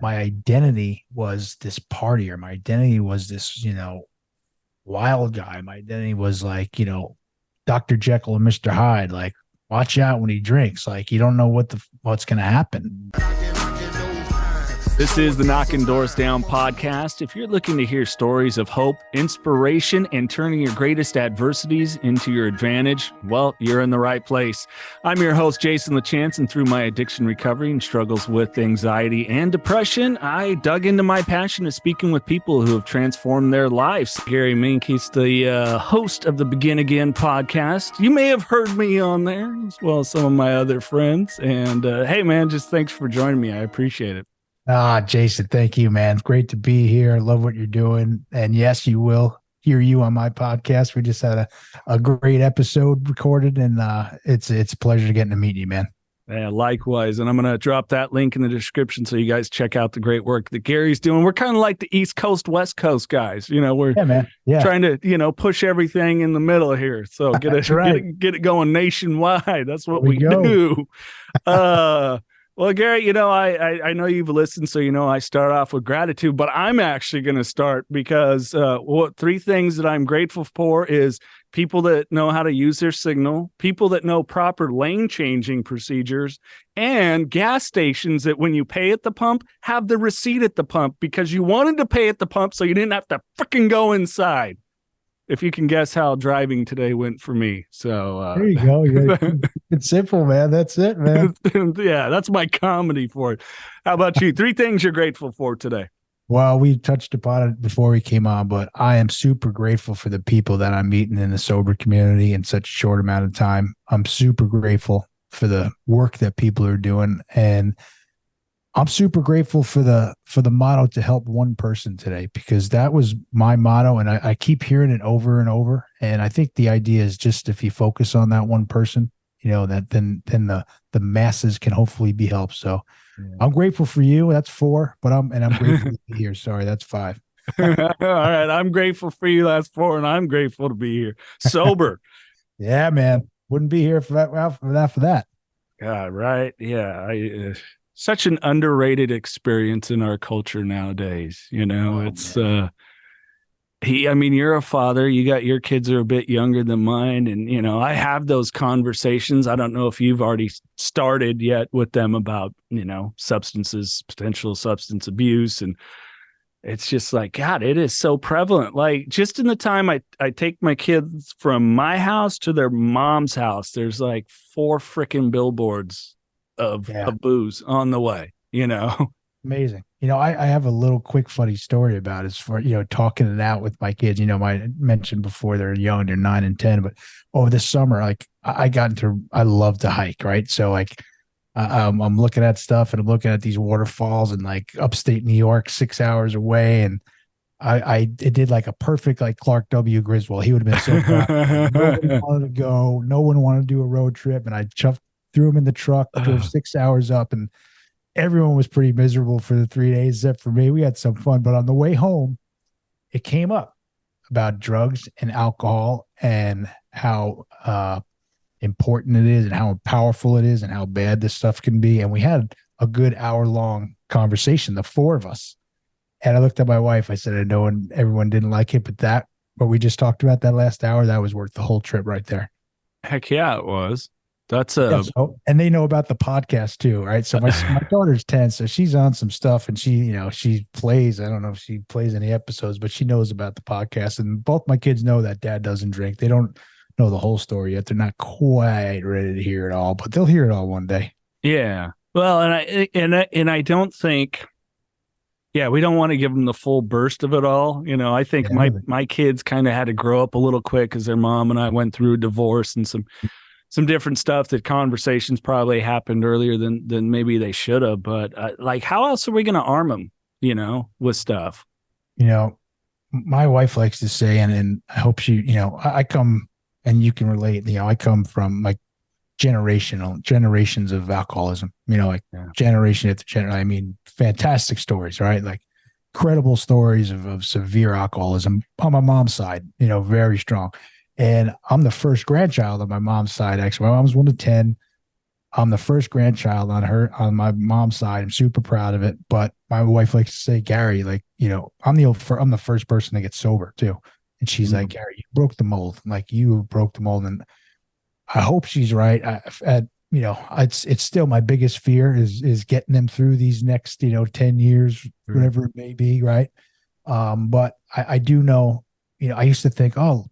My identity was this partier. My identity was this, wild guy. My identity was like, Dr. Jekyll and Mr. Hyde. Like, watch out when he drinks. Like, you don't know what's going to happen. This is the Knockin Doorz Down podcast. If you're looking to hear stories of hope, inspiration, and turning your greatest adversities into your advantage, well, you're in the right place. I'm your host, Jason LaChance, and through my addiction recovery and struggles with anxiety and depression, I dug into my passion of speaking with people who have transformed their lives. Gary Menkes, the host of the Begin Again podcast. You may have heard me on there, as well as some of my other friends. And hey, man, just thanks for joining me. I appreciate it. Jason, thank you, man. Great to be here. I love what you're doing. And yes, you will hear you on my podcast. We just had a great episode recorded, and it's a pleasure getting to meet you, man. Yeah, likewise. And I'm going to drop that link in the description so you guys check out the great work that Gary's doing. We're kind of like the East Coast, West Coast guys. We're trying to, push everything in the middle here. So get it going nationwide. That's what we do. Well, Gary, I know you've listened, so I start off with gratitude, but I'm actually going to start because three things that I'm grateful for is people that know how to use their signal, people that know proper lane changing procedures, and gas stations that when you pay at the pump, have the receipt at the pump because you wanted to pay at the pump so you didn't have to freaking go inside. If you can guess how driving today went for me. So there you go. It's simple, man. That's it, man. Yeah, that's my comedy for it. How about you? Three things you're grateful for today. Well, we touched upon it before we came on, but I am super grateful for the people that I'm meeting in the sober community in such a short amount of time. I'm super grateful for the work that people are doing, and I'm super grateful for the motto to help one person today, because that was my motto, and I keep hearing it over and over. And I think the idea is just if you focus on that one person, that then the masses can hopefully be helped. So I'm grateful for you. That's 4, but I'm grateful to be here. Sorry, that's 5. All right, I'm grateful for you. That's 4, and I'm grateful to be here. Sober. Yeah, man. Wouldn't be here for that. God, right? Yeah, such an underrated experience in our culture nowadays. You're a father, you got your kids are a bit younger than mine. And, I have those conversations. I don't know if you've already started yet with them about, substances, potential substance abuse. And it's just like, God, it is so prevalent. Like just in the time I take my kids from my house to their mom's house, there's like 4 freaking billboards of booze on the way, Amazing. I have a little quick funny story about it for, talking it out with my kids. I mentioned before they're young, they're 9 and 10, but over the summer, like I love to hike. Right. So like, I'm looking at stuff and I'm looking at these waterfalls and like upstate New York, 6 hours away. And it did like a perfect, like Clark W. Griswold. He would have been so proud. No one wanted to go. No one wanted to do a road trip. And I threw him in the truck, drove 6 hours up, and everyone was pretty miserable for the 3 days, except for me. We had some fun, but on the way home, it came up about drugs and alcohol and how important it is and how powerful it is and how bad this stuff can be. And we had a good hour-long conversation, the 4 of us. And I looked at my wife. I said, I know everyone didn't like it, but what we just talked about that last hour, that was worth the whole trip right there. Heck yeah, it was. That's and they know about the podcast too, right? So my daughter's 10, so she's on some stuff, and she plays. I don't know if she plays any episodes, but she knows about the podcast. And both my kids know that Dad doesn't drink. They don't know the whole story yet. They're not quite ready to hear it all, but they'll hear it all one day. Yeah. Well, and I don't think. Yeah, we don't want to give them the full burst of it all. I think my kids kind of had to grow up a little quick because their mom and I went through a divorce and some different stuff that conversations probably happened earlier than maybe they should have. But like, how else are we going to arm them, with stuff? My wife likes to say, and I hope I come, and you can relate, I come from like generations of alcoholism, generation after generation. Fantastic stories, right? Like incredible stories of severe alcoholism on my mom's side, very strong. And I'm the first grandchild on my mom's side. Actually, my mom's 1 of 10. I'm the first grandchild on my mom's side. I'm super proud of it. But my wife likes to say, Gary, like, I'm the first person to get sober too. And she's like, Gary, you broke the mold. Like, you broke the mold. And I hope she's right. It's still my biggest fear is getting them through these next, 10 years, whatever it may be. Right. But I do know, I used to think, oh,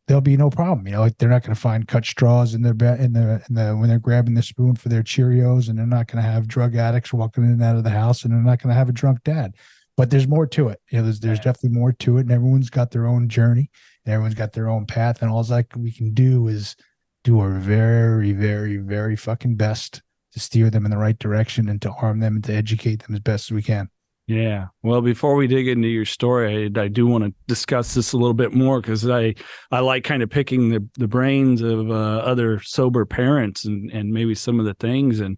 there'll be no problem. Like, they're not going to find cut straws in their bed when they're grabbing the spoon for their Cheerios, and they're not going to have drug addicts walking in and out of the house, and they're not going to have a drunk dad. But there's more to it. There's definitely more to it, and everyone's got their own journey, and everyone's got their own path, and all we can do is do our very, very, very fucking best to steer them in the right direction and to arm them and to educate them as best as we can. Yeah. Well, before we dig into your story, I do want to discuss this a little bit more, because I like kind of picking the brains of other sober parents and maybe some of the things. And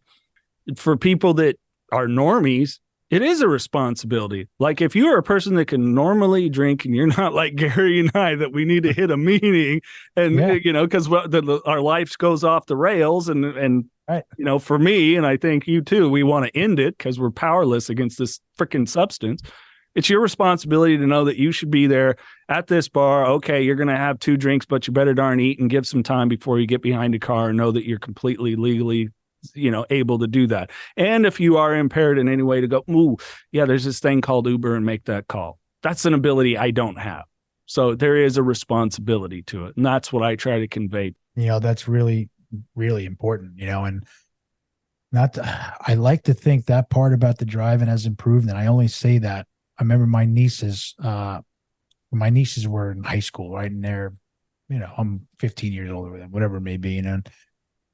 for people that are normies, it is a responsibility. Like, if you're a person that can normally drink and you're not like Gary and I, that we need to hit a meeting and, because our life goes off the rails and right. For me, and I think you too, we want to end it because we're powerless against this freaking substance. It's your responsibility to know that you should be there at this bar. Okay, you're going to have 2 drinks, but you better darn eat and give some time before you get behind a car and know that you're completely legally able to do that. And if you are impaired in any way, to go, ooh, yeah, there's this thing called Uber, and make that call. That's an ability I don't have. So there is a responsibility to it. And that's what I try to convey. That's really, really important, and I like to think that part about the driving has improved. And I only say that. I remember my nieces were in high school, right? And they're, I'm 15 years older than them, whatever it may be. And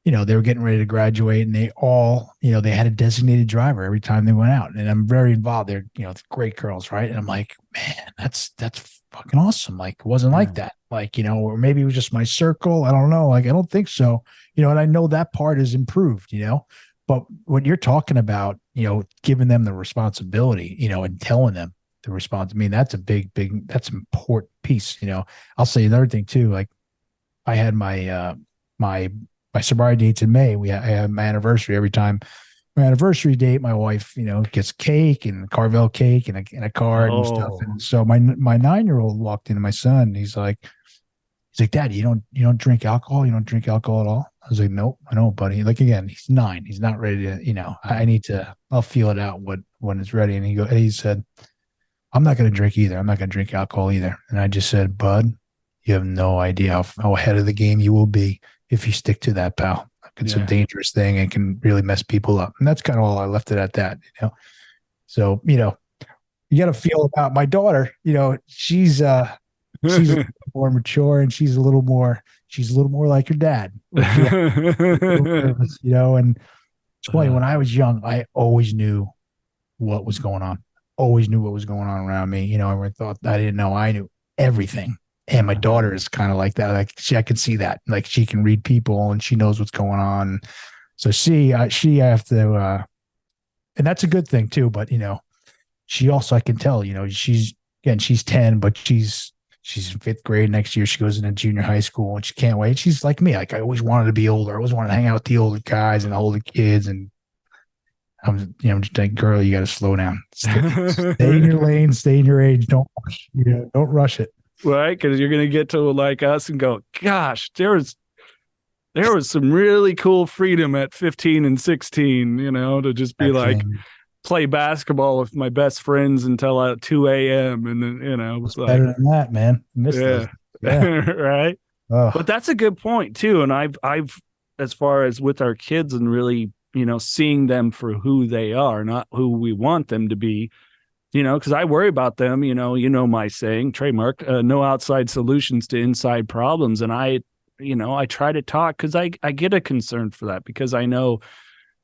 they were getting ready to graduate, and they all, they had a designated driver every time they went out. And I'm very involved. They're, great girls, right? And I'm like, man, that's fucking awesome. Like, it wasn't like that. Like, or maybe it was just my circle. I don't know. Like, I don't think so. And I know that part is improved, but what you're talking about, giving them the responsibility, and telling them the response. I mean, that's a big, that's an important piece. I'll say another thing too. Like, I had my sobriety dates in May. I have my anniversary. Every time my anniversary date, my wife, gets cake and Carvel cake and a card and stuff. And so my 9-year-old walked into my son. He's like, Dad, you don't drink alcohol? You don't drink alcohol at all? I was like, nope, I know, buddy. Like, again, he's 9. He's not ready to, I'll feel it out when it's ready. And he said, I'm not going to drink either. I'm not going to drink alcohol either. And I just said, bud, you have no idea how ahead of the game you will be if you stick to that, pal. It's a dangerous thing and can really mess people up. And that's kind of all I left it at that, So, you got to feel about my daughter, she's more mature, and she's a little more like your dad. Nervous, and it's funny, when I was young, I always knew what was going on. Always knew what was going on around me. I thought I didn't know. I knew everything. And my daughter is kind of like that. Like, I could see that. Like, she can read people and she knows what's going on. So she have to, and that's a good thing too. But she also, I can tell, she's 10, but she's in 5th grade next year. She goes into junior high school, and she can't wait. She's like me. Like, I always wanted to be older. I always wanted to hang out with the older guys and the older kids. And I'm just like, girl, you got to slow down. Stay in your lane. Stay in your age. Don't rush it. Right, because you're going to get to like us and go, gosh, there was some really cool freedom at 15 and 16, to just be play basketball with my best friends until 2 a.m. And then, it's like, better than that, man. Yeah. Right. Oh. But that's a good point too. And I've, as far as with our kids and really, seeing them for who they are, not who we want them to be. Because I worry about them, my saying, trademark, no outside solutions to inside problems. And I try to talk, because I get a concern for that, because I know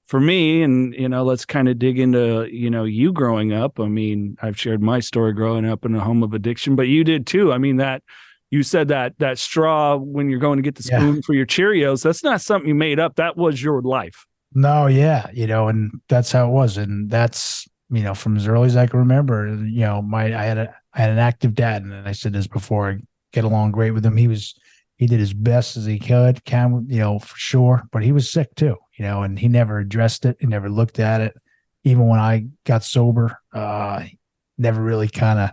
for me, and, let's kind of dig into, you growing up. I mean, I've shared my story growing up in a home of addiction, but you did too. I mean, that you said that straw when you're going to get the spoon for your Cheerios, that's not something you made up. That was your life. No, yeah. And that's how it was. And that's, from as early as I can remember, I had an active dad, and I said this before, I get along great with him. He was He did his best as he could, for sure. But he was sick too, and he never addressed it. He never looked at it. Even when I got sober, never really kind of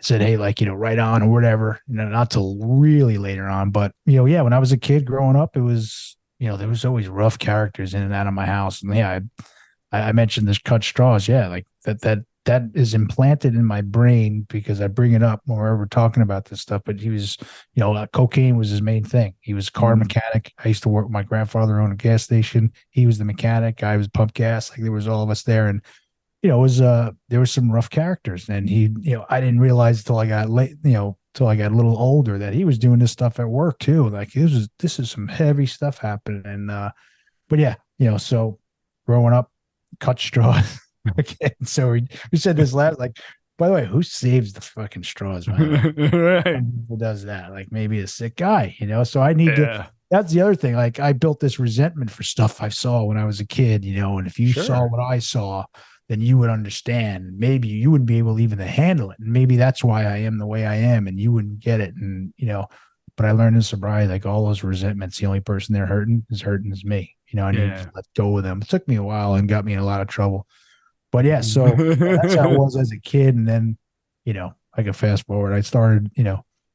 said, hey, right on or whatever, not till really later on. But, when I was a kid growing up, it was, there was always rough characters in and out of my house. And yeah, I mentioned this cut straws. Yeah. Like that is implanted in my brain because I bring it up when we're ever talking about this stuff. But he was, cocaine was his main thing. He was a car mechanic. I used to work with my grandfather owned a gas station. He was the mechanic. I was pump gas. Like there was all of us there. And, it was there were some rough characters, and he, I didn't realize till I got late, till I got a little older that he was doing this stuff at work too. Like this is some heavy stuff happening. And but yeah, so growing up, cut straws. Okay, so we said this last, like, by the way, who saves the fucking straws, man? Right. Who does that? Like maybe a sick guy, so I need to. That's the other thing. Like I built this resentment for stuff I saw when I was a kid, and if you saw what I saw, then you would understand. Maybe you wouldn't be able even to handle it. And maybe that's why I am the way I am, and you wouldn't get it. And, but I learned in sobriety, like all those resentments, the only person they're hurting is me. I need to let go with them. It took me a while and got me in a lot of trouble. But yeah, so that's how it was as a kid. And then, I could fast forward. I started,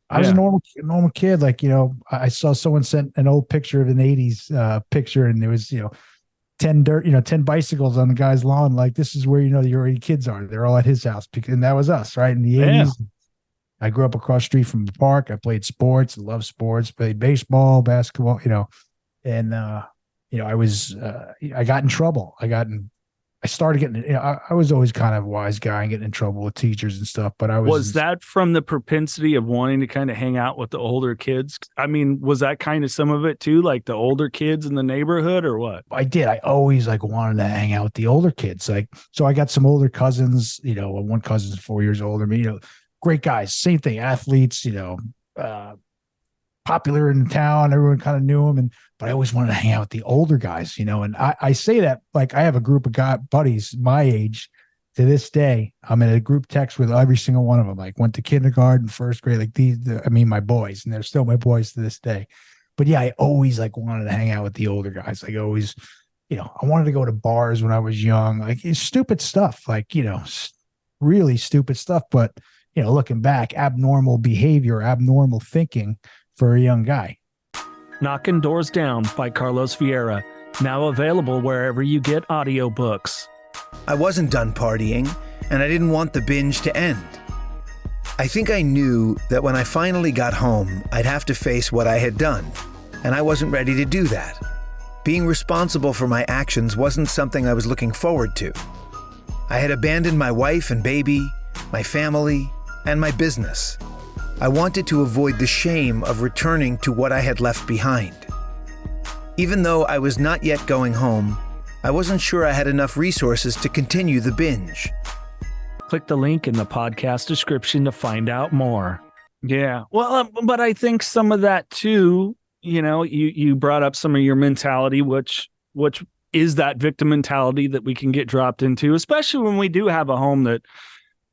I was a normal kid. Like, I saw someone sent an old picture of an 80s picture, and there was, 10 bicycles on the guy's lawn. Like, this is where, your kids are. They're all at his house. And that was us, right? In the 80s. I grew up across the street from the park. I played sports, loved sports, played baseball, basketball, and, I was, I got in trouble. I started getting, I was always kind of a wise guy and getting in trouble with teachers and stuff, but was that from the propensity of wanting to kind of hang out with the older kids? I mean, was that kind of some of it too? Like the older kids in the neighborhood or what? I did. I always wanted to hang out with the older kids. So I got some older cousins, one cousin's 4 years older than me, great guys, same thing, athletes, popular in town. Everyone kind of knew him. But I always wanted to hang out with the older guys, and I say that, like, I have a group of buddies my age to this day. I'm in a group text with every single one of them, like went to kindergarten, first grade, like my boys, and they're still my boys to this day. But yeah, I always wanted to hang out with the older guys. Like always, I wanted to go to bars when I was young, like it's stupid stuff, like, really stupid stuff. But, looking back, abnormal behavior, abnormal thinking for a young guy. Knockin Doorz Down by Carlos Vieira, now available wherever you get audiobooks. I wasn't done partying, and I didn't want the binge to end. I think I knew that when I finally got home, I'd have to face what I had done, and I wasn't ready to do that. Being responsible for my actions wasn't something I was looking forward to. I had abandoned my wife and baby, my family, and my business. I wanted to avoid the shame of returning to what I had left behind. Even though I was not yet going home, I wasn't sure I had enough resources to continue the binge. Click the link in the podcast description to find out more. Yeah, well, but I think some of that too, you brought up some of your mentality, which is that victim mentality that we can get dropped into, especially when we do have a home that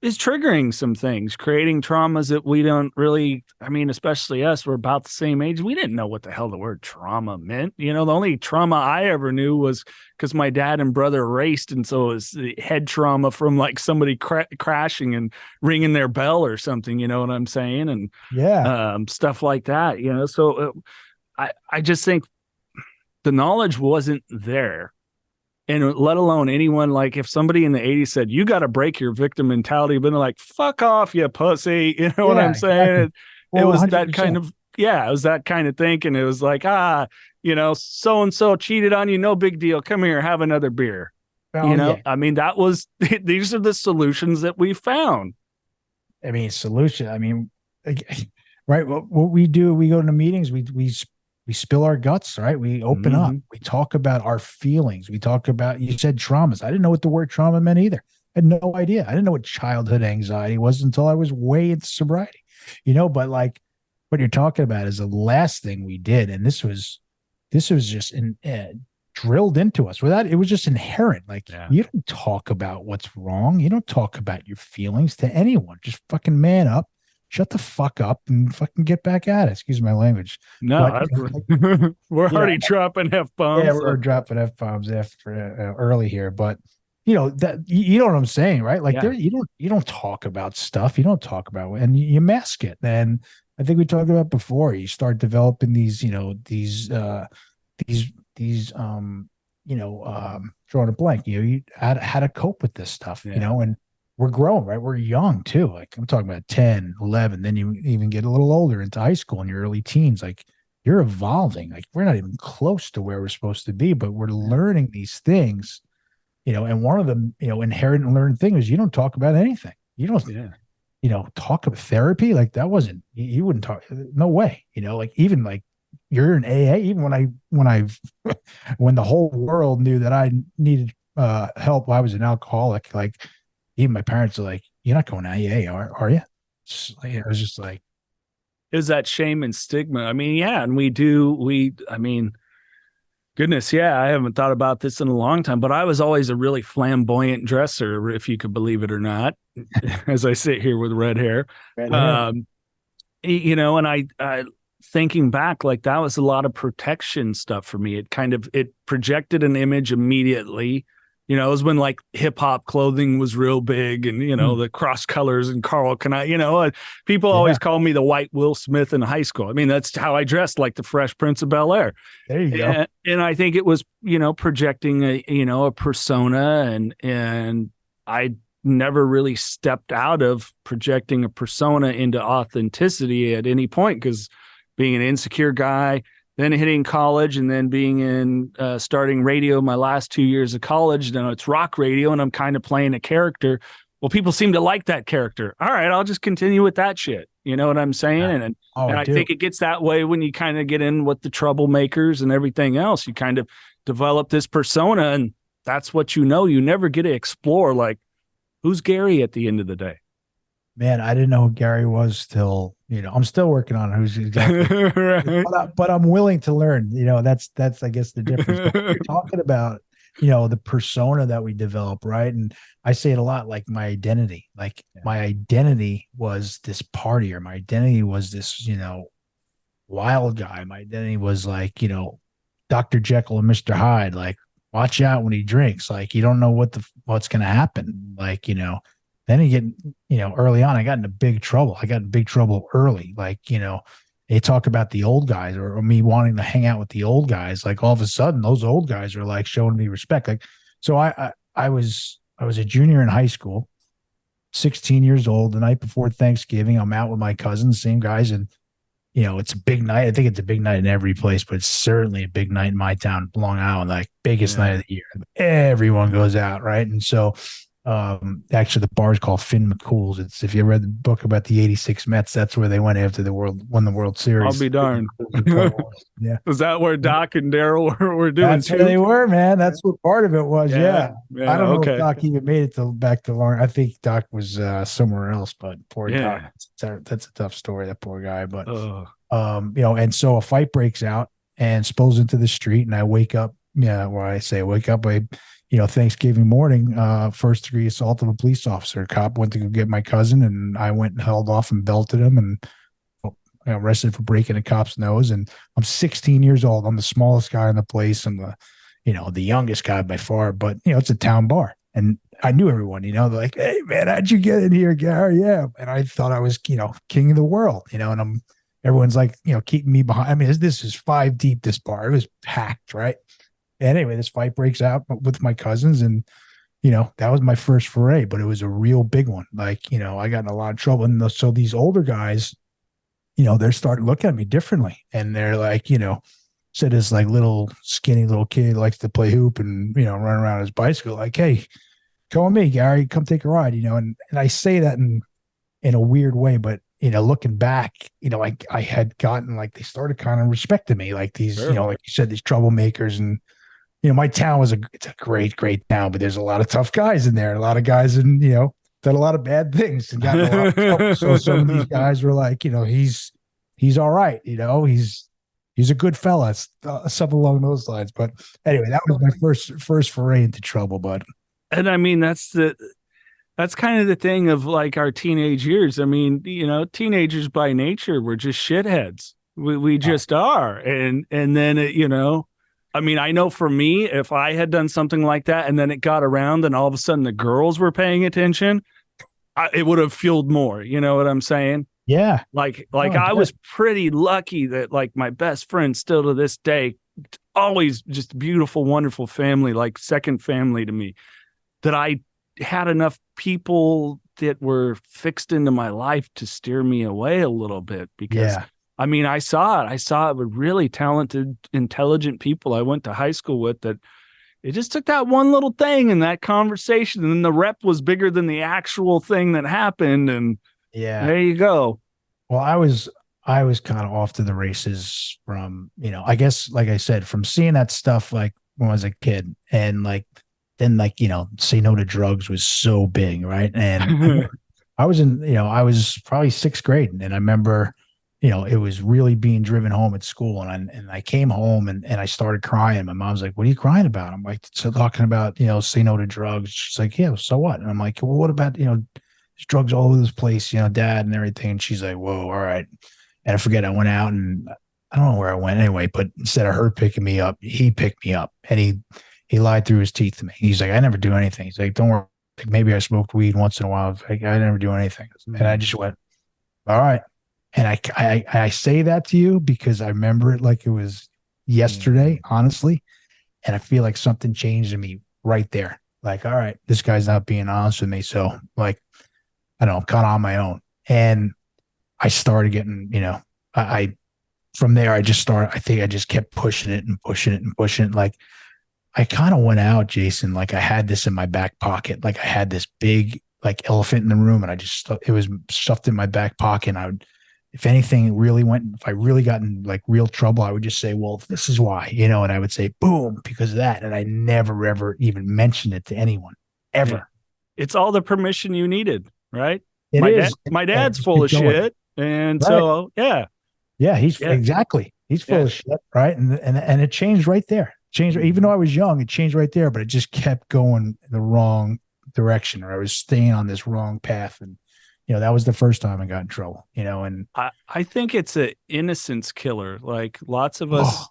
is triggering some things, creating traumas that we don't really, especially us, we're about the same age. We didn't know what the hell the word trauma meant. The only trauma I ever knew was because my dad and brother raced. And so it was the head trauma from like somebody crashing and ringing their bell or something, you know what I'm saying? And stuff like that, so I just think the knowledge wasn't there. And let alone anyone, like if somebody in the 80s said, you got to break your victim mentality, but they're like, fuck off, you pussy. You know what I'm saying? Exactly. It was 100%. That kind of, it was that kind of thinking. It was like, so-and-so cheated on you. No big deal. Come here, have another beer. That was, these are the solutions that we found. Right. What we do, we go to meetings, we spill our guts, right? We open up. We talk about our feelings. We talk about, you said traumas. I didn't know what the word trauma meant either. I had no idea. I didn't know what childhood anxiety was until I was way into sobriety, but like what you're talking about is the last thing we did. And this was just drilled into us without, it was just inherent. Like you don't talk about what's wrong. You don't talk about your feelings to anyone. Just fucking man up, shut the fuck up and fucking get back at it. Excuse my language. No, But, we're already dropping F-bombs. Yeah, we're dropping F-bombs after early here, but that you know what I'm saying, right? Like there, you don't talk about stuff. You don't talk about it, and you mask it. And I think we talked about before. You start developing these, drawing a blank. You how to cope with this stuff, and we're growing, right? We're young too. Like I'm talking about 10, 11, then you even get a little older into high school and your early teens. Like you're evolving. Like we're not even close to where we're supposed to be, but we're learning these things, and one of the, inherent and learned thing is you don't talk about anything. You don't, talk about therapy. Like that wasn't, you wouldn't talk, no way, like even like you're in AA, even when the whole world knew that I needed help, I was an alcoholic. Like even my parents are like, you're not going to AA, are you? I was just like, is that shame and stigma? I mean, yeah. And goodness, yeah, I haven't thought about this in a long time, but I was always a really flamboyant dresser, if you could believe it or not, as I sit here with red hair. And I thinking back, like that was a lot of protection stuff for me. It projected an image immediately. It was when like hip hop clothing was real big and, the cross colors and Carl people always call me the white Will Smith in high school. I mean, that's how I dressed, like the Fresh Prince of Bel-Air. There you go. And I think it was, projecting a persona and I never really stepped out of projecting a persona into authenticity at any point, because being an insecure guy, then hitting college, and then being in starting radio my last 2 years of college. Now it's rock radio and I'm kind of playing a character. Well, people seem to like that character. All right, I'll just continue with that shit. You know what I'm saying? Yeah. And I think it gets that way when you kind of get in with the troublemakers and everything else. You kind of develop this persona, and that's what you never get to explore, like, who's Gary at the end of the day? Man, I didn't know who Gary was till, I'm still working on who's exactly, right. but I'm willing to learn. That's I guess the difference. But we're talking about, the persona that we develop, right? And I say it a lot, like my identity. Like my identity was this partier. My identity was this, wild guy. My identity was like, Dr. Jekyll and Mr. Hyde. Like, watch out when he drinks. Like, you don't know what's going to happen. Like, then you get, early on, I got into big trouble. I got in big trouble early. Like, they talk about the old guys or me wanting to hang out with the old guys. Like all of a sudden those old guys are like showing me respect. Like, so I was a junior in high school, 16 years old, the night before Thanksgiving. I'm out with my cousins, same guys. And, it's a big night. I think it's a big night in every place, but it's certainly a big night in my town, Long Island, like biggest night of the year. Everyone goes out. Right. And so, actually the bar is called Finn McCool's. It's, if you read the book about the 86 Mets, that's where they went after won the World Series. I'll be darned. Yeah. Was that where Doc and Daryl were doing? That's where they were, man. That's what part of it was. Yeah. I don't know if Doc even made it back to Long. I think Doc was somewhere else, but poor Doc. That's a tough story, that poor guy. But and so a fight breaks out and spills into the street, and I wake up. Yeah, well, I say wake up. Thanksgiving morning, first degree assault of a police officer. A cop went to go get my cousin, and I went and held off and belted him and arrested for breaking a cop's nose. And I'm 16 years old. I'm the smallest guy in the place. I'm the youngest guy by far, but it's a town bar. And I knew everyone, they're like, hey man, how'd you get in here, Gary? Yeah. And I thought I was, king of the world, and everyone's like, keeping me behind. I mean, this is 5 deep, this bar. It was packed, right? And anyway, this fight breaks out with my cousins, and, that was my first foray, but it was a real big one. Like, I got in a lot of trouble. And so these older guys, they're starting to look at me differently. And they're like, said this like skinny little kid likes to play hoop and, run around his bicycle. Like, hey, come with me, Gary, come take a ride, and I say that in a weird way, but, looking back, I had gotten, like, they started kind of respecting me, like these, like you said, these troublemakers. And, my town it's a great, great town, but there's a lot of tough guys in there. A lot of guys done a lot of bad things and gotten a lot of trouble. So some of these guys were like, he's all right. He's a good fella, something along those lines. But anyway, that was my first foray into trouble, bud. And I mean, that's That's kind of the thing of like our teenage years. I mean, teenagers by nature, we're just shitheads. We just are. And then, I mean, I know for me, if I had done something like that and then it got around and all of a sudden the girls were paying attention, it would have fueled more. You know what I'm saying? Yeah. Like I was pretty lucky that like my best friend still to this day, always just beautiful, wonderful family, like second family to me, that I had enough people that were fixed into my life to steer me away a little bit because I mean, I saw it with really talented, intelligent people I went to high school with that it just took that one little thing in that conversation and then the rep was bigger than the actual thing that happened. And there you go. Well, I was kind of off to the races from, I guess, like I said, from seeing that stuff, like when I was a kid and like, then like, say no to drugs was so big. Right. And I was probably sixth grade. And I remember, it was really being driven home at school. And I came home and I started crying. My mom's like, what are you crying about? I'm like, so talking about, say no to drugs. She's like, yeah, so what? And I'm like, well, what about, there's drugs all over this place, Dad and everything. And she's like, whoa, all right. And I forget, I went out and I don't know where I went anyway, but instead of her picking me up, he picked me up and he lied through his teeth to me. He's like, I never do anything. He's like, don't worry. Maybe I smoked weed once in a while. Like, I never do anything. And I just went, all right. And I say that to you because I remember it like it was yesterday, honestly. And I feel like something changed in me right there. Like, all right, this guy's not being honest with me. So like, I don't know, I'm kind of on my own. And I started getting, from there, I think I just kept pushing it and pushing it and pushing it. Like I kind of went out, Jason, like I had this in my back pocket. Like I had this big, like elephant in the room and it was stuffed in my back pocket. And if anything really if I really got in like real trouble, I would just say, well, this is why, and I would say, boom, because of that. And I never, ever even mentioned it to anyone ever. Yeah. It's all the permission you needed, right? My dad's full of shit. And so, yeah. Yeah. He's full of shit. Right. And it changed right there. Even though I was young, it changed right there, but it just kept going in the wrong direction, or I was staying on this wrong path. And, that was the first time I got in trouble, and I think it's an innocence killer. Like lots of us,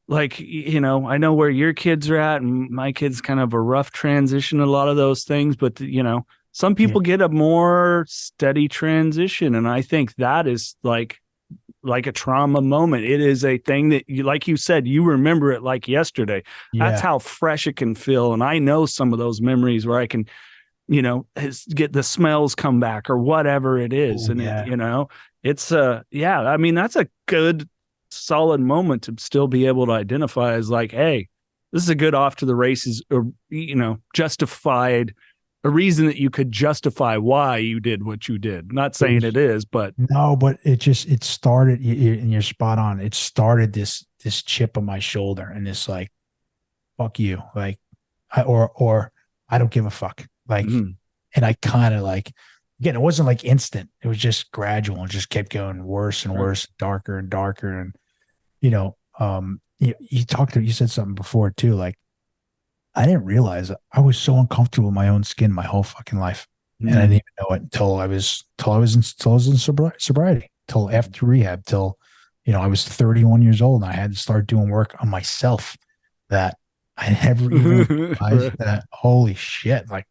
like, I know where your kids are at and my kids kind of a rough transition, a lot of those things, but some people get a more steady transition. And I think that is like a trauma moment. It is a thing that like you said, you remember it like yesterday. That's how fresh it can feel. And I know some of those memories where I can, get the smells come back or whatever it is. It's I mean, that's a good solid moment to still be able to identify as like, hey, this is a good off to the races, or, justified, a reason that you could justify why you did what you did. Not saying it is, but no, but it started, and you're spot on. It started this chip on my shoulder and this like, fuck you. Like, or I don't give a fuck. Like, and I kind of like, again, it wasn't like instant. It was just gradual and just kept going worse and worse, darker and darker. And, you said something before too. Like, I didn't realize I was so uncomfortable in my own skin my whole fucking life. And I didn't even know it until I was in sobriety, till after rehab, till, I was 31 years old and I had to start doing work on myself that I never even realized that, holy shit. Like,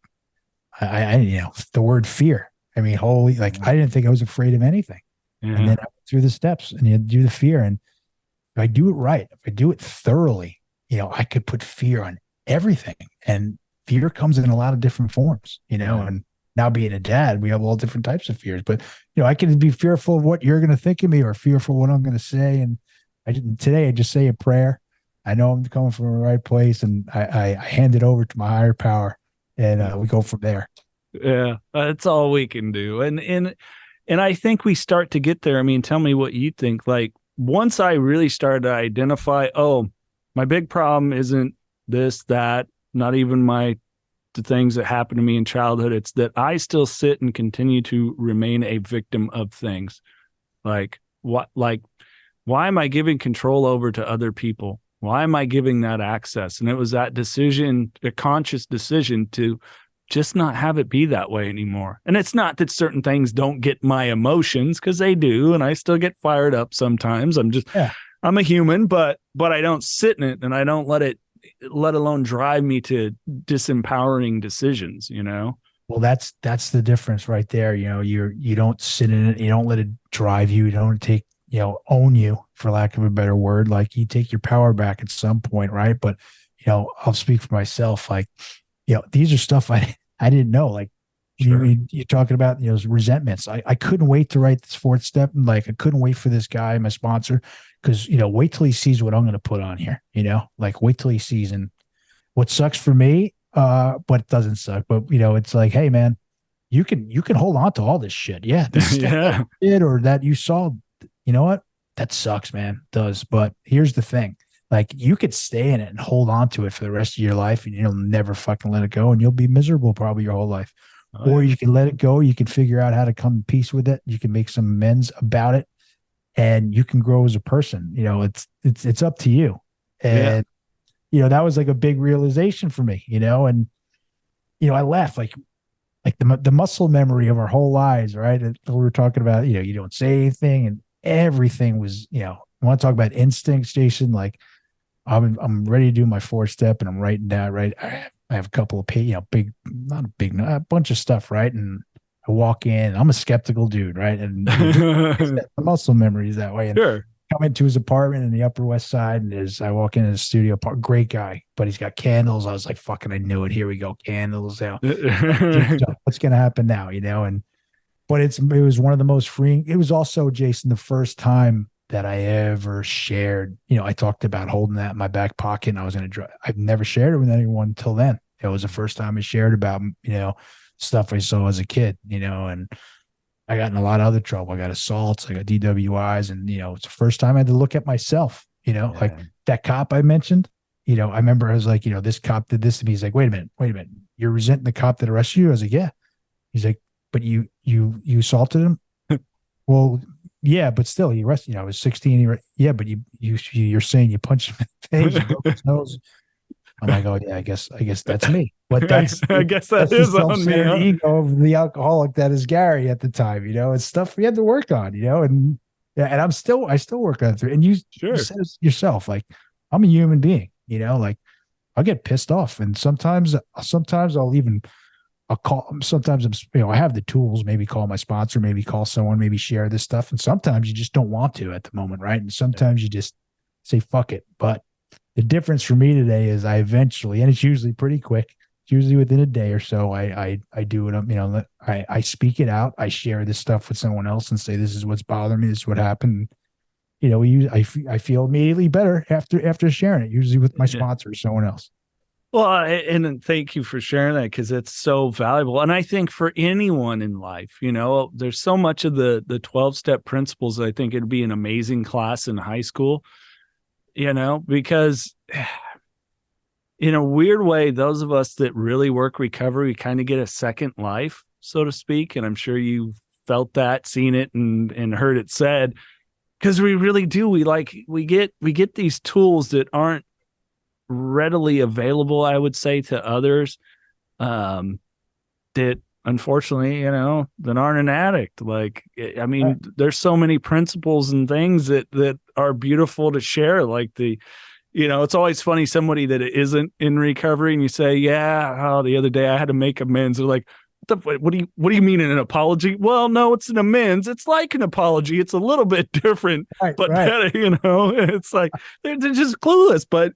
I the word fear. I mean, holy, like I didn't think I was afraid of anything. And then I went through the steps and you do the fear. And if I do it right, if I do it thoroughly, I could put fear on everything. And fear comes in a lot of different forms, and now being a dad, we have all different types of fears, but I can be fearful of what you're going to think of me or fearful of what I'm going to say. And today I just say a prayer. I know I'm coming from the right place and I hand it over to my higher power. And we go from there. Yeah, that's all we can do. And I think we start to get there. I mean, tell me what you think. Like once I really started to identify, my big problem isn't this, that, not even the things that happened to me in childhood. It's that I still sit and continue to remain a victim of things. Like why am I giving control over to other people? Why am I giving that access? And it was that decision, a conscious decision to just not have it be that way anymore. And it's not that certain things don't get my emotions, because they do, and I still get fired up sometimes. I'm a human, but I don't sit in it, and I don't let alone drive me to disempowering decisions, Well, that's the difference right there. You don't sit in it, you don't let it drive you, you don't take, own you, for lack of a better word. Like, you take your power back at some point, right? But I'll speak for myself. Like, these are stuff I didn't know. Like, sure. You're talking about, resentments. I couldn't wait to write this fourth step. Like, I couldn't wait for this guy, my sponsor, because, wait till he sees what I'm going to put on here, like, wait till he sees. And what sucks for me, but it doesn't suck. But, it's like, hey, man, you can hold on to all this shit. Yeah. This stuff that you did or that you saw, you know what? That sucks, man. It does. But here's the thing. Like, you could stay in it and hold on to it for the rest of your life, and you'll never fucking let it go, and you'll be miserable probably your whole life. Or you can let it go. You can figure out how to come to peace with it. You can make some amends about it, and you can grow as a person. It's up to you. And, that was like a big realization for me, and, I laugh like the muscle memory of our whole lives, right? We were talking about, you don't say anything, and everything was, I want to talk about instincts, Jason. Like, I'm ready to do my fourth step, and I'm writing down, right? I have a couple of a bunch of stuff, right? And I walk in, I'm a skeptical dude, right? And the muscle memory is that way. And sure. Come into his apartment in the Upper West Side, and I walk in his studio, great guy, but he's got candles. I was like, fucking, I knew it. Here we go. Candles out. What's going to happen now? But it was one of the most freeing. It was also, Jason, the first time that I ever shared, I talked about holding that in my back pocket, and I was going to drive. I've never shared it with anyone until then. It was the first time I shared about, stuff I saw as a kid, and I got in a lot of other trouble. I got assaults, I got DWIs, and, it's the first time I had to look at myself, like that cop I mentioned, I remember I was like, this cop did this to me. He's like, wait a minute. You're resenting the cop that arrested you? I was like, yeah. He's like, but you assaulted him? Well, yeah, but still, he arrested. I was 16. Yeah, but you're saying you punched him in the face, you broke his nose. I'm like, oh yeah, I guess that's me. But that's I guess that's the self-centered ego of the alcoholic that is Gary at the time. It's stuff we had to work on. And I still work on it through. And you said it yourself, like, I'm a human being. Like, I'll get pissed off, and sometimes I'll call. Sometimes I have the tools. Maybe call my sponsor. Maybe call someone. Maybe share this stuff. And sometimes you just don't want to at the moment, right? And sometimes you just say fuck it. But the difference for me today is I eventually, and it's usually pretty quick. It's usually within a day or so. I do it. I speak it out. I share this stuff with someone else and say, this is what's bothering me. This is what happened. I feel immediately better after sharing it. Usually with my sponsor or someone else. Well, and thank you for sharing that, because it's so valuable. And I think for anyone in life, there's so much of the 12-step principles. I think it'd be an amazing class in high school, because in a weird way, those of us that really work recovery, we kind of get a second life, so to speak. And I'm sure you felt that, seen it, and heard it said, because we really do. We get these tools that aren't readily available, I would say, to others, that unfortunately, that aren't an addict. Like, I mean, right. There's so many principles and things that are beautiful to share. Like it's always funny, somebody that isn't in recovery, and you say, yeah, the other day I had to make amends. They're like, what do you mean an apology? Well, no, it's an amends. It's like an apology. It's a little bit different, but better, it's like, they're just clueless, but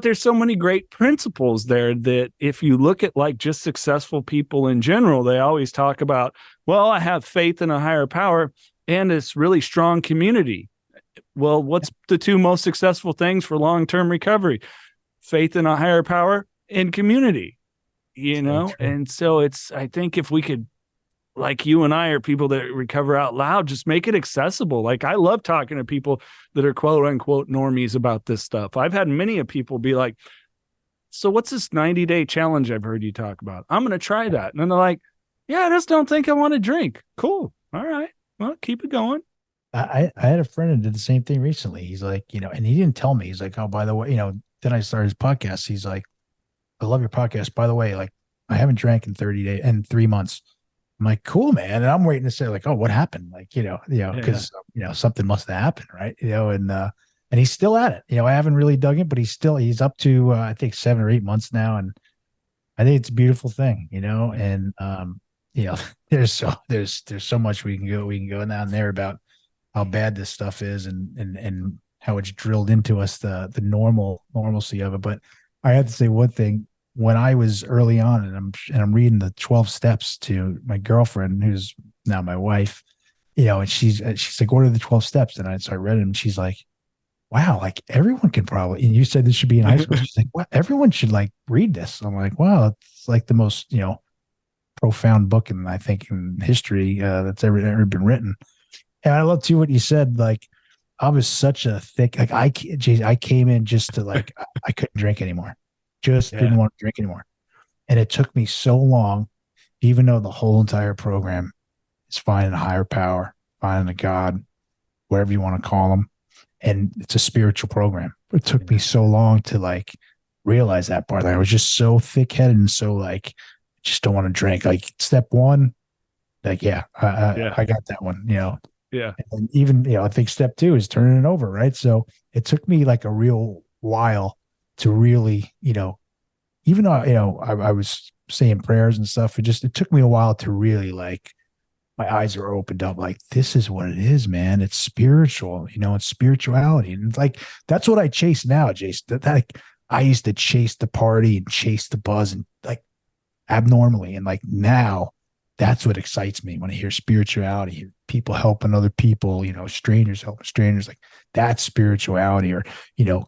there's so many great principles there that if you look at like just successful people in general, they always talk about, well, I have faith in a higher power and this really strong community. Well, what's the two most successful things for long-term recovery? Faith in a higher power and community, And so I think if we could, like you and I are people that recover out loud, just make it accessible. Like, I love talking to people that are quote unquote normies about this stuff. I've had many of people be like, so what's this 90-day challenge I've heard you talk about? I'm going to try that. And then they're like, yeah, I just don't think I want to drink. Cool. All right. Well, keep it going. I had a friend who did the same thing recently. He's like, and he didn't tell me. He's like, oh, by the way, then I started his podcast. He's like, I love your podcast. By the way, like, I haven't drank in 30 days and 3 months. I'm like, cool, man. And I'm waiting to say like, oh, what happened? Like, because, something must have happened. Right. And he's still at it. I haven't really dug in, but he's up to, I think 7 or 8 months now. And I think it's a beautiful thing, and, there's so much we can go down there about how bad this stuff is and how it's drilled into us, the normalcy of it. But I have to say one thing. When I was early on, and I'm reading the 12 steps to my girlfriend, who's now my wife, and she's like, what are the 12 steps? And I read them, and she's like, wow, like everyone can probably, and you said this should be in high school. She's like, well, everyone should like read this. I'm like, wow, it's like the most, profound book in history that's ever been written. And I love too what you said. Like, I was such a thick, like I came in just to like, I couldn't drink anymore. Just didn't want to drink anymore. And it took me so long, even though the whole entire program is finding a higher power, finding a God, whatever you want to call them. And it's a spiritual program. It took me so long to like realize that part. Like, I was just so thick-headed and so like, just don't want to drink. Like step one, like, I got that one, Yeah. And even, I think step two is turning it over. Right. So it took me like a real while to really, even though, I was saying prayers and stuff, it took me a while to really like, my eyes are opened up. Like, this is what it is, man. It's spiritual, it's spirituality. And it's like, that's what I chase now, Jason. That like, I used to chase the party and chase the buzz and like abnormally. And like now that's what excites me when I hear spirituality, people helping other people, strangers helping strangers. Like that's spirituality, or,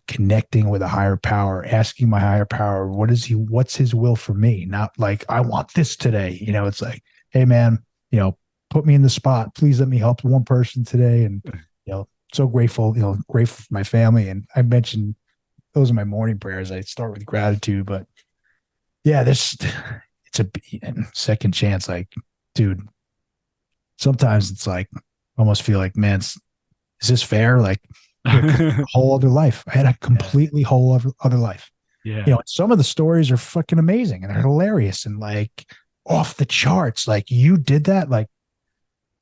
connecting with a higher power, asking my higher power, what's his will for me? Not like, I want this today. It's like, hey man, put me in the spot. Please let me help one person today. And, so grateful, grateful for my family. And I mentioned those are my morning prayers. I start with gratitude, but yeah, it's a second chance. Like, dude, sometimes it's like, almost feel like, man, is this fair? Like a whole other life. I had a completely whole other life. Yeah. Some of the stories are fucking amazing and they're hilarious and like off the charts. Like you did that. Like,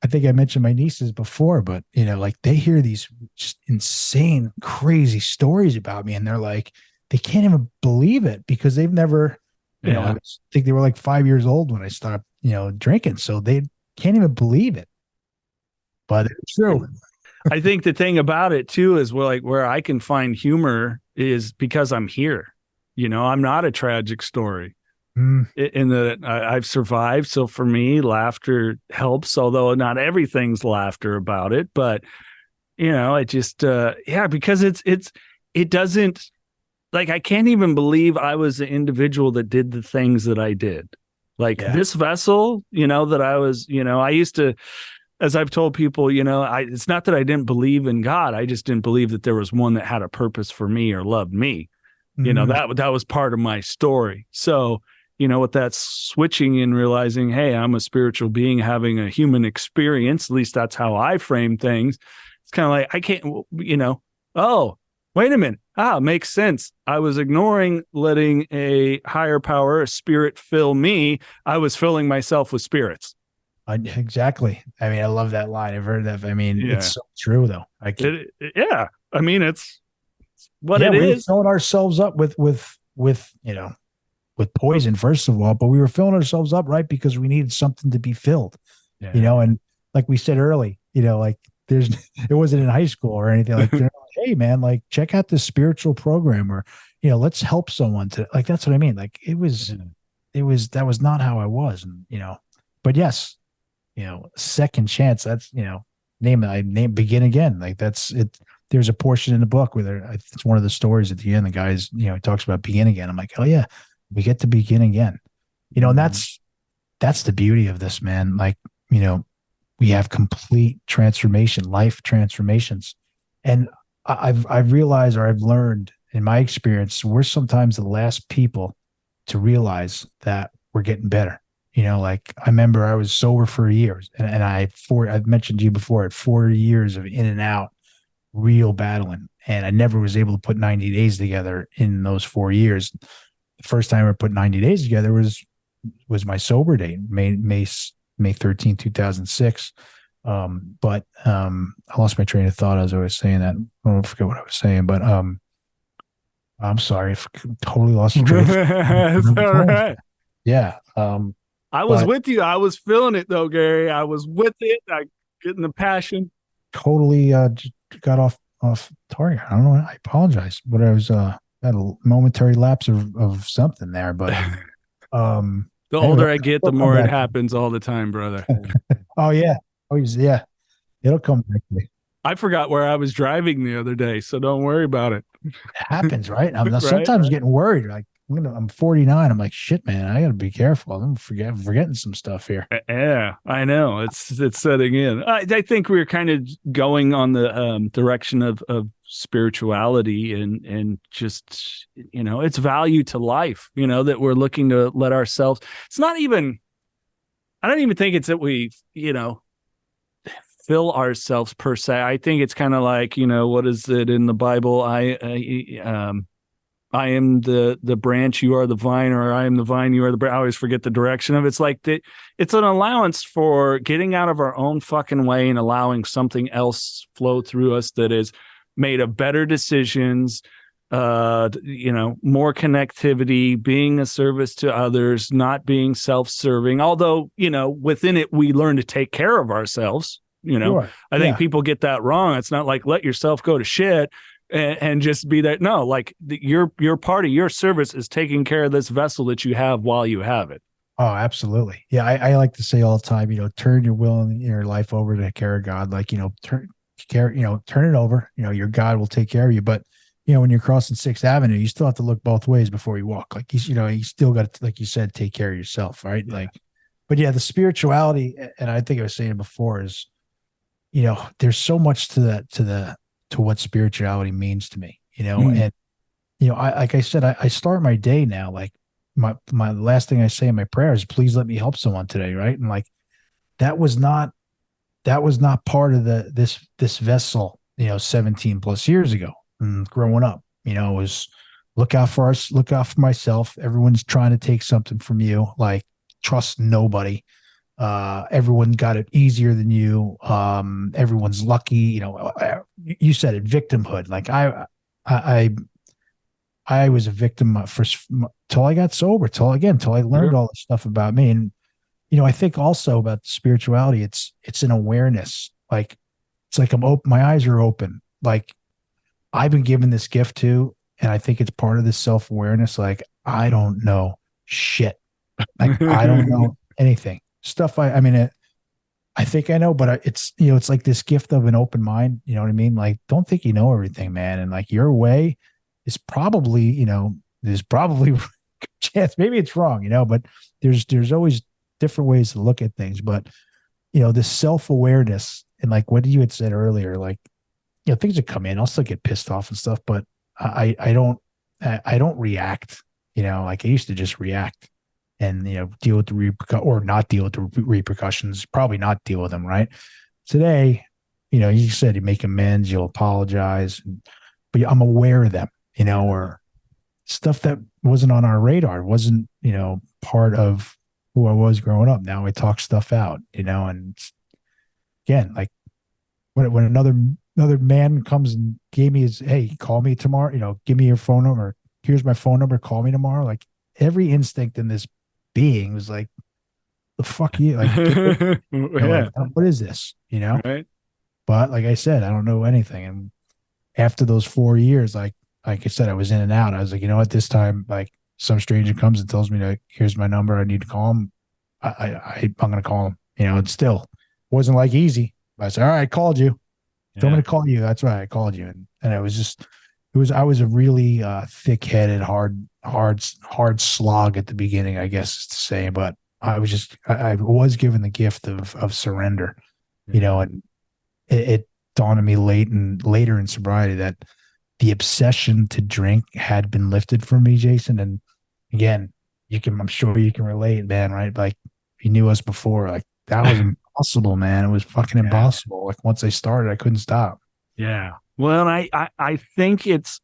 I think I mentioned my nieces before, but like they hear these just insane, crazy stories about me. And they're like, they can't even believe it because they've never, I think they were like 5 years old when I stopped, drinking. So they can't even believe it, but it's true. I think the thing about it too is where I can find humor is because I'm here. I'm not a tragic story. In that I've survived. So for me, laughter helps, although not everything's laughter about it. But, it just, because it doesn't, like, I can't even believe I was the individual that did the things that I did. Like this vessel, that I was, I used to, as I've told people, it's not that I didn't believe in God. I just didn't believe that there was one that had a purpose for me or loved me. That was part of my story. So, with that switching and realizing, hey, I'm a spiritual being having a human experience, at least that's how I frame things. It's kind of like, I can't, oh, wait a minute. Makes sense. I was ignoring letting a higher power, a spirit fill me. I was filling myself with spirits. Exactly. I mean, I love that line. I've heard that. I mean, it's so true though. I mean, it's what it is. We were filling ourselves up with poison, first of all, but we were filling ourselves up, right? Because we needed something to be filled, and like we said early, like it wasn't in high school or anything like, hey man, like check out this spiritual program or, let's help someone to like, that's what I mean. Like that was not how I was. And, but yes, second chance, that's, name begin again. Like that's it. There's a portion in the book where it's one of the stories at the end, the guy's, he talks about begin again. I'm like, oh yeah, we get to begin again, and that's the beauty of this, man. Like, we have complete transformation, life transformations. And I've realized, or I've learned in my experience, we're sometimes the last people to realize that we're getting better. Like I remember I was sober for years and I've mentioned to you before, I had 4 years of in and out, real battling. And I never was able to put 90 days together in those 4 years. The first time I put 90 days together was was my sober date, May 13th, 2006. But I lost my train of thought as I was saying that. I don't forget what I was saying, but I'm sorry, I totally lost your train. It's all right. Yeah. I was with you. I was feeling it though, Gary. I was with it. I getting the passion. Totally just got off target. I don't know. I apologize, but I was had a momentary lapse of something there. But the older I get, the more it happens all the time, brother. Oh yeah. Oh yeah. It'll come back to me. I forgot where I was driving the other day, so don't worry about it. It happens, right? I'm sometimes getting worried. Like I'm 49. I'm like, shit, man, I got to be careful. I'm forgetting some stuff here. Yeah, I know. It's setting in. I think we're kind of going on the direction of spirituality and just, its value to life, that we're looking to let ourselves. It's not even, I don't even think it's that we, fill ourselves per se. I think it's kind of like, what is it in the Bible? I am the branch, you are the vine, or I am the vine, you are the branch. I always forget the direction of it. It's like it's an allowance for getting out of our own fucking way and allowing something else flow through us that is made of better decisions, more connectivity, being a service to others, not being self-serving. Although, within it, we learn to take care of ourselves. Sure. I think people get that wrong. It's not like let yourself go to shit and just be there. No, like your part of your service is taking care of this vessel that you have while you have it. Oh, absolutely. Yeah. I like to say all the time, turn your will and your life over to the care of God. Like, turn it over, your God will take care of you. But, when you're crossing 6th Avenue, you still have to look both ways before you walk. Like, you still got to, like you said, take care of yourself. Right. Yeah. Like, but yeah, the spirituality, and I think I was saying before is, there's so much to what spirituality means to me, and, like I said, I start my day now. Like my last thing I say in my prayer is, please let me help someone today. Right. And like, that was not part of this vessel, 17 plus years ago and growing up, was look out for myself. Everyone's trying to take something from you. Like, trust nobody. Everyone got it easier than you. Everyone's lucky. You said it, victimhood. Like I was a victim till I got sober, till I learned all this stuff about me. And, I think also about spirituality, it's an awareness. Like, it's like my eyes are open. Like, I've been given this gift too. And I think it's part of this self-awareness. Like, I don't know shit. Like, I don't know anything. Stuff I think I know, but it's it's like this gift of an open mind. You know what I mean? Like, don't think you know everything, man. And like, your way is probably, there's probably a chance, maybe it's wrong, but there's always different ways to look at things. But this self-awareness, and like what you had said earlier, like, things that come in, I'll still get pissed off and stuff, but I don't react. Like, I used to just react and, deal with the or not deal with the repercussions, probably not deal with them. Right. Today, you said you make amends, you'll apologize, but I'm aware of them, or stuff that wasn't on our radar, wasn't, part of who I was growing up. Now I talk stuff out, and again, like when another man comes and gave me his, hey, call me tomorrow, give me your phone number. Here's my phone number. Call me tomorrow. Like, every instinct in this being was like, the fuck you, like, like, what is this, Right. But like I said, I don't know anything. And after those 4 years, like I said, I was in and out. I was like, at this time, like, some stranger comes and tells me, like, here's my number, I need to call him. I'm gonna call him. It still wasn't like easy. I said, all right, I called you. If I'm gonna call you, that's right, I called you. And it was just, I was a really thick-headed, hard slog at the beginning, I guess is to say. But I was given the gift of surrender, and it dawned on me later in sobriety that the obsession to drink had been lifted from me, Jason. And again, I'm sure you can relate, man, right? Like, if you knew us before, like, that was impossible, man. It was fucking impossible. Like, once I started, I couldn't stop. Yeah. Well, I think it's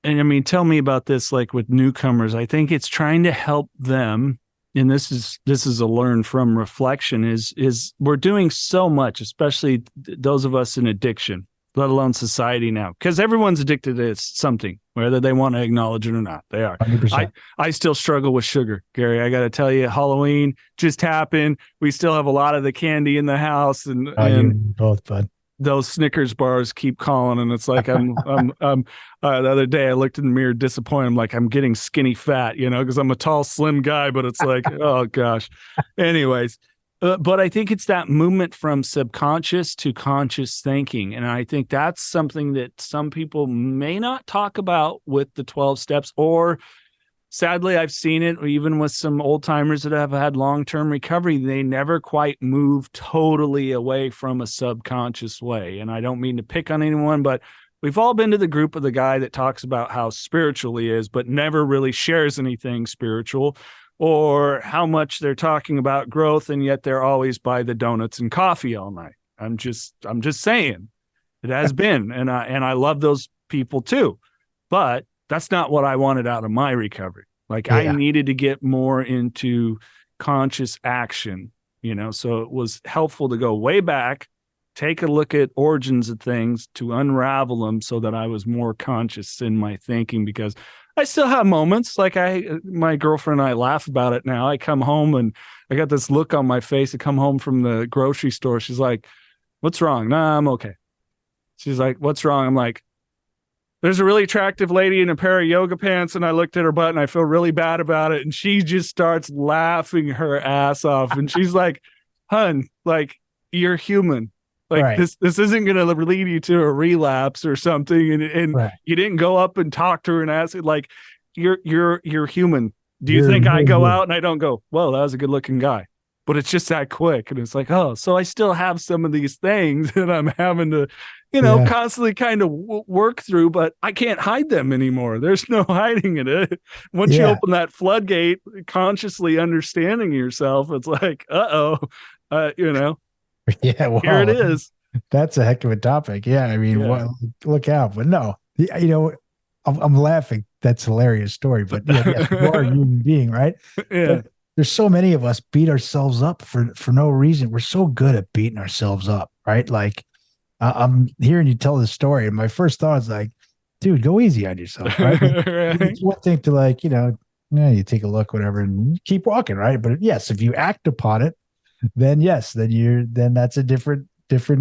And I mean, tell me about this, like with newcomers. I think it's trying to help them. And this is a learn from reflection is we're doing so much, especially those of us in addiction, let alone society now, because everyone's addicted to something, whether they want to acknowledge it or not. They are. 100%. I still struggle with sugar, Gary. I got to tell you, Halloween just happened. We still have a lot of the candy in the house, and You both, bud. Those Snickers bars keep calling, and it's like I'm the other day I looked in the mirror disappointed. I'm like, I'm getting skinny fat, because I'm a tall, slim guy, but it's like, oh gosh. Anyways, but I think it's that movement from subconscious to conscious thinking. And I think that's something that some people may not talk about with the 12 steps, or sadly, I've seen it even with some old timers that have had long-term recovery. They never quite move totally away from a subconscious way. And I don't mean to pick on anyone, but we've all been to the group of the guy that talks about how spiritual he is, but never really shares anything spiritual, or how much they're talking about growth, and yet they're always by the donuts and coffee all night. I'm just saying it has been, and I love those people too, but that's not what I wanted out of my recovery. Like, I needed to get more into conscious action, so it was helpful to go way back, take a look at origins of things to unravel them so that I was more conscious in my thinking, because I still have moments like my girlfriend and I laugh about it now. I come home and I got this look on my face. I come home from the grocery store. She's like, "What's wrong?" "Nah, I'm okay." She's like, "What's wrong?" I'm like, "There's a really attractive lady in a pair of yoga pants, and I looked at her butt and I feel really bad about it." And she just starts laughing her ass off. And she's like, "Hun, like, you're human. Like, right. This isn't going to lead you to a relapse or something." And right. You didn't go up and talk to her and ask it, like, you're human. Do you think I go out and I don't go, "Well, that was a good looking guy"? But it's just that quick. And it's like, oh, so I still have some of these things that I'm having to, constantly kind of work through, but I can't hide them anymore. There's no hiding it. Once you open that floodgate, consciously understanding yourself, it's like, Yeah, well, here it is. That's a heck of a topic. Yeah. I mean, well, look out, but no, I'm laughing. That's a hilarious story, but you are a human being, right? Yeah. But there's so many of us beat ourselves up for no reason. We're so good at beating ourselves up, right? Like, I'm hearing you tell this story, and my first thought is like, dude, go easy on yourself, right? Right. It's one thing to like, you take a look, whatever, and keep walking, right? But yes, if you act upon it, then then that's a different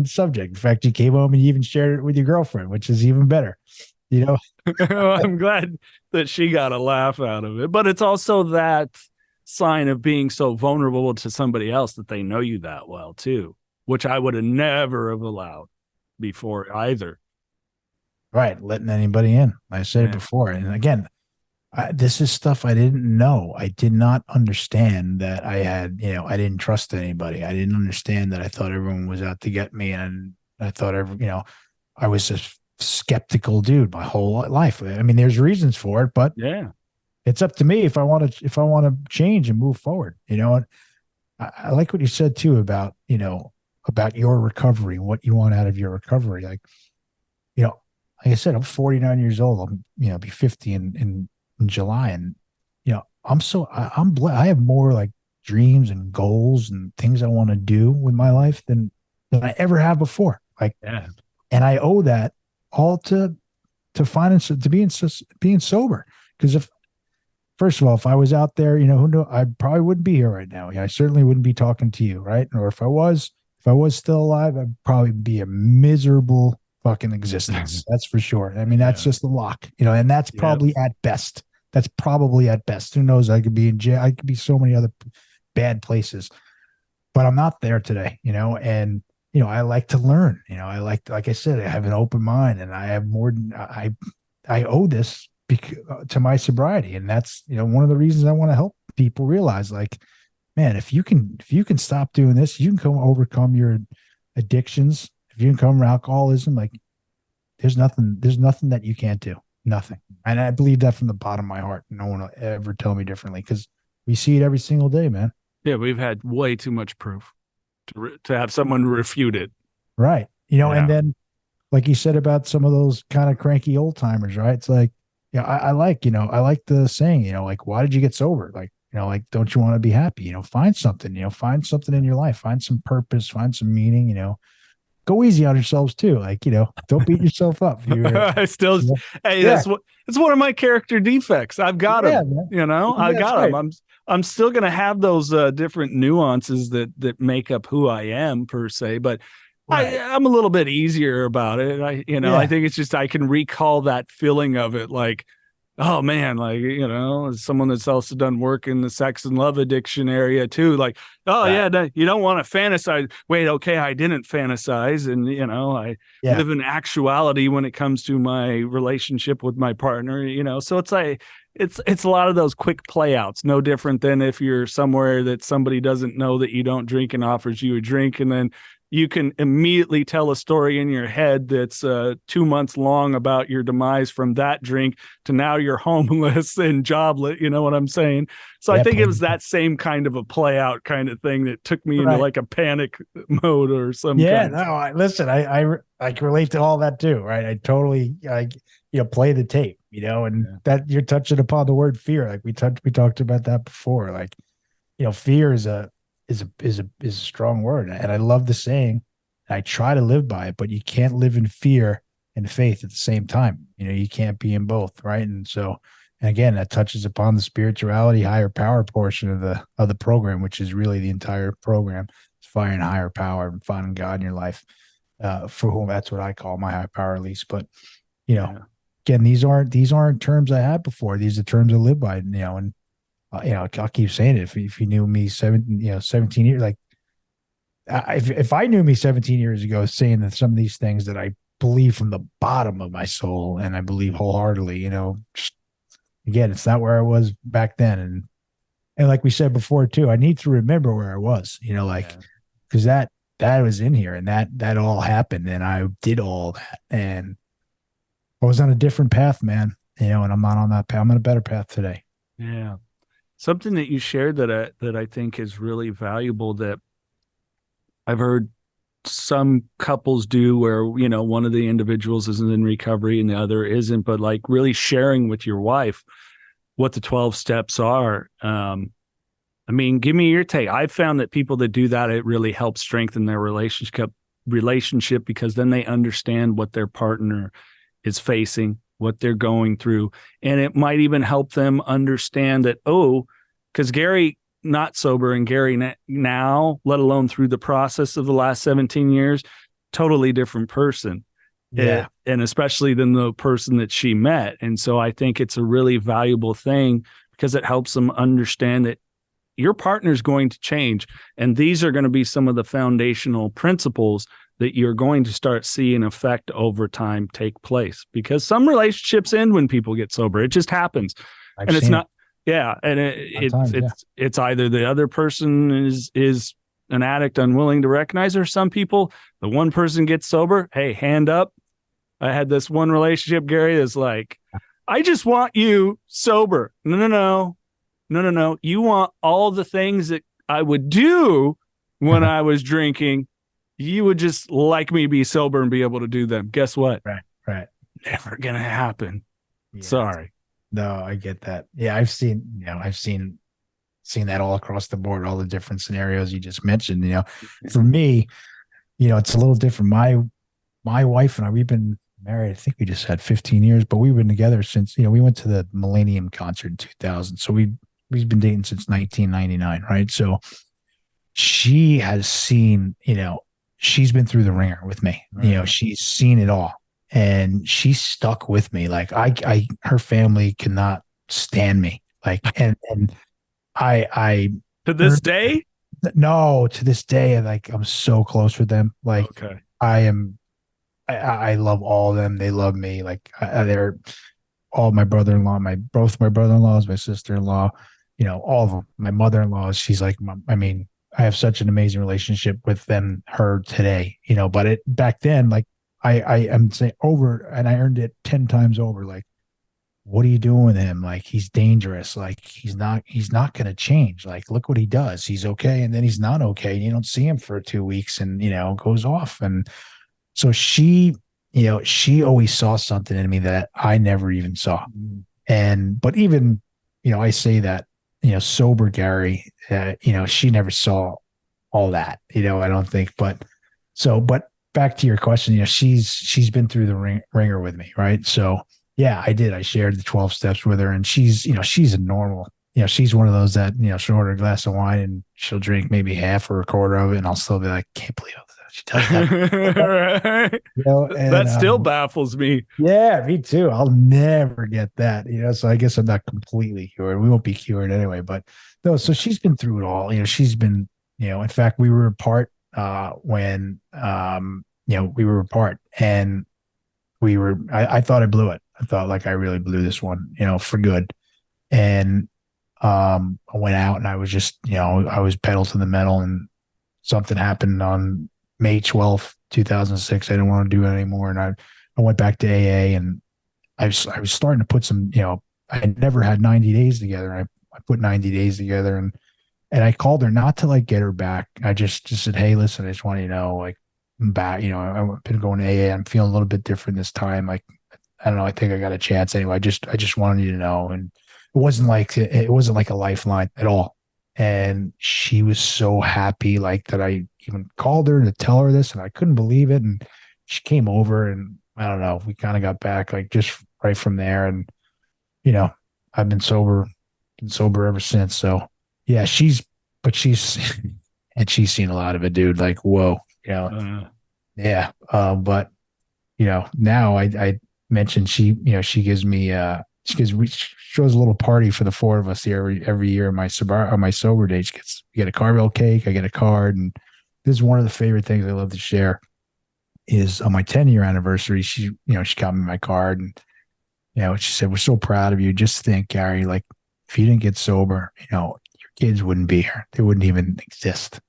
subject. In fact, you came home and you even shared it with your girlfriend, which is even better. Well, I'm glad that she got a laugh out of it, but it's also that sign of being so vulnerable to somebody else that they know you that well too, which I would have never have allowed before either. Right. Letting anybody in. I said it before. And again, this is stuff I didn't know. I did not understand that I had, I didn't trust anybody. I didn't understand that I thought everyone was out to get me. And I thought I was a skeptical dude my whole life. I mean, there's reasons for it, but it's up to me if I want to change and move forward, and I like what you said too about your recovery, what you want out of your recovery. Like I said, I'm 49 years old. I'm, be 50 in July. And, I'm blessed. I have more like dreams and goals and things I want to do with my life than I ever have before. Like, and I owe that all to being sober. Because first of all, if I was out there, who knows, I probably wouldn't be here right now. I certainly wouldn't be talking to you, right? Or if I was still alive, I'd probably be a miserable fucking existence. That's for sure. I mean, that's just the lock, and that's probably at best. That's probably at best. Who knows? I could be in jail. I could be so many other bad places, but I'm not there today, and, I like to learn, like I said, I have an open mind, and I have more than I owe this to my sobriety. And that's, one of the reasons I want to help people realize, like, man, if you can stop doing this, you can overcome your addictions. If you can overcome alcoholism, like there's nothing that you can't do. Nothing. And I believe that from the bottom of my heart. No one will ever tell me differently, because we see it every single day, man. Yeah. We've had way too much proof to have someone refute it. Right. And then, like you said about some of those kind of cranky old timers, right? It's like, I like, I like the saying, like, why did you get sober? Like, like, don't you want to be happy? Find something, find something in your life, find some purpose, find some meaning, go easy on yourselves too. Like, don't beat yourself up. I still, hey, yeah. it's one of my character defects. I've got them, I got them. I'm still going to have those different nuances that make up who I am per se, but I'm a little bit easier about it. I think it's just, I can recall that feeling of it. Like, oh man, like, as someone that's also done work in the sex and love addiction area too. Like, you don't want to fantasize. Wait, okay, I didn't fantasize. And, I live in actuality when it comes to my relationship with my partner, so it's like, it's a lot of those quick playouts, no different than if you're somewhere that somebody doesn't know that you don't drink and offers you a drink. And then you can immediately tell a story in your head that's 2 months long about your demise from that drink to now you're homeless and jobless. You know what I'm saying? So I think it was that same kind of a play out kind of thing that took me into like a panic mode or something. Yeah, no, I can relate to all that too. Right. I totally, play the tape, and that you're touching upon the word fear. Like we talked about that before. Like, fear is a strong word. And I love the saying. I try to live by it, but you can't live in fear and faith at the same time. You can't be in both. Right. And so, and again, that touches upon the spirituality, higher power portion of the program, which is really the entire program. It's finding higher power and finding God in your life, for whom that's what I call my higher power, at least. But, again, these aren't terms I had before. These are terms I live by, and I'll keep saying it. If you knew me 17 years, like if I knew me 17 years ago, saying that some of these things that I believe from the bottom of my soul and I believe wholeheartedly, just, again, it's not where I was back then. And like we said before too, I need to remember where I was, because that was in here and that all happened and I did all that and I was on a different path, man, and I'm not on that path. I'm on a better path today. Yeah. Something that you shared that I think is really valuable that I've heard some couples do where, one of the individuals isn't in recovery and the other isn't, but like really sharing with your wife what the 12 steps are. Give me your take. I've found that people that do that, it really helps strengthen their relationship because then they understand what their partner is facing, what they're going through. And it might even help them understand that, because Gary, not sober, and Gary now, let alone through the process of the last 17 years, totally different person. Yeah. And especially than the person that she met. And so I think it's a really valuable thing because it helps them understand that your partner's going to change. And these are going to be some of the foundational principles that you're going to start seeing effect over time take place, because some relationships end when people get sober. It just happens. And it's not, and it's either the other person is an addict unwilling to recognize, or some people, the one person gets sober. Hey, hand up. I had this one relationship, Gary, that's like, I just want you sober. No. You want all the things that I would do when I was drinking. You would just like me to be sober and be able to do them. Guess what? Right. Never gonna happen. Yeah. Sorry. No, I get that. Yeah, I've seen that all across the board, all the different scenarios you just mentioned. For me, it's a little different. My wife and I, we've been married, I think we just had 15 years, but we've been together since, we went to the Millennium concert in 2000. So we've been dating since 1999, right? So she has seen, she's been through the ringer with me. Right. She's seen it all. And she's stuck with me. Like her family cannot stand me. Like, and I to this day, no, to this day, like I'm so close with them. Like, okay. I love all of them. They love me. Like they're all my brother-in-law, both my brother-in-laws, my sister-in-law, all of them. My mother-in-law, she's like, I have such an amazing relationship with her today, but back then, like, I am saying over, and I earned it 10 times over. Like, what are you doing with him? Like, he's dangerous. Like, he's not going to change. Like, look what he does. He's okay. And then he's not okay. And you don't see him for 2 weeks and, goes off. And so she, she always saw something in me that I never even saw. But even, I say that, sober Gary, she never saw all that, I don't think, but back to your question, she's been through the ringer with me. Right. So yeah, I shared the 12 steps with her, and she's a normal, she's one of those that, she'll order a glass of wine and she'll drink maybe half or a quarter of it. And I'll still be like, can't believe she does that. Right. That still baffles me. Yeah, me too. I'll never get that, so I guess I'm not completely cured. We won't be cured anyway, but no, so she's been through it all. She's been, in fact, we were apart when, we were apart, and I thought I blew it. I thought like I really blew this one, for good. And I went out and I was just, I was pedal to the metal, and something happened on May 12th, 2006. I didn't want to do it anymore. And I went back to AA, and I was starting to put some, I never had 90 days together. I put 90 days together, and I called her not to like get her back. I just said, hey, listen, I just want you to know, like, I'm back, I've been going to AA. I'm feeling a little bit different this time. Like, I don't know. I think I got a chance anyway. I just wanted you to know. And it wasn't like a lifeline at all. And she was so happy, like, that I even called her to tell her this, and I couldn't believe it. And she came over, and I don't know, we kind of got back like just right from there. And, I've been sober ever since. So yeah, she's and she's seen a lot of it, dude. Like, whoa, yeah. But now I mentioned she gives me she throws a little party for the four of us here every year on my sober day. We get a Carvel cake, I get a card, and this is one of the favorite things I love to share. Is on my 10-year anniversary, she got me my card, and she said, we're so proud of you. Just think, Gary, like, if you didn't get sober, your kids wouldn't be here. They wouldn't even exist.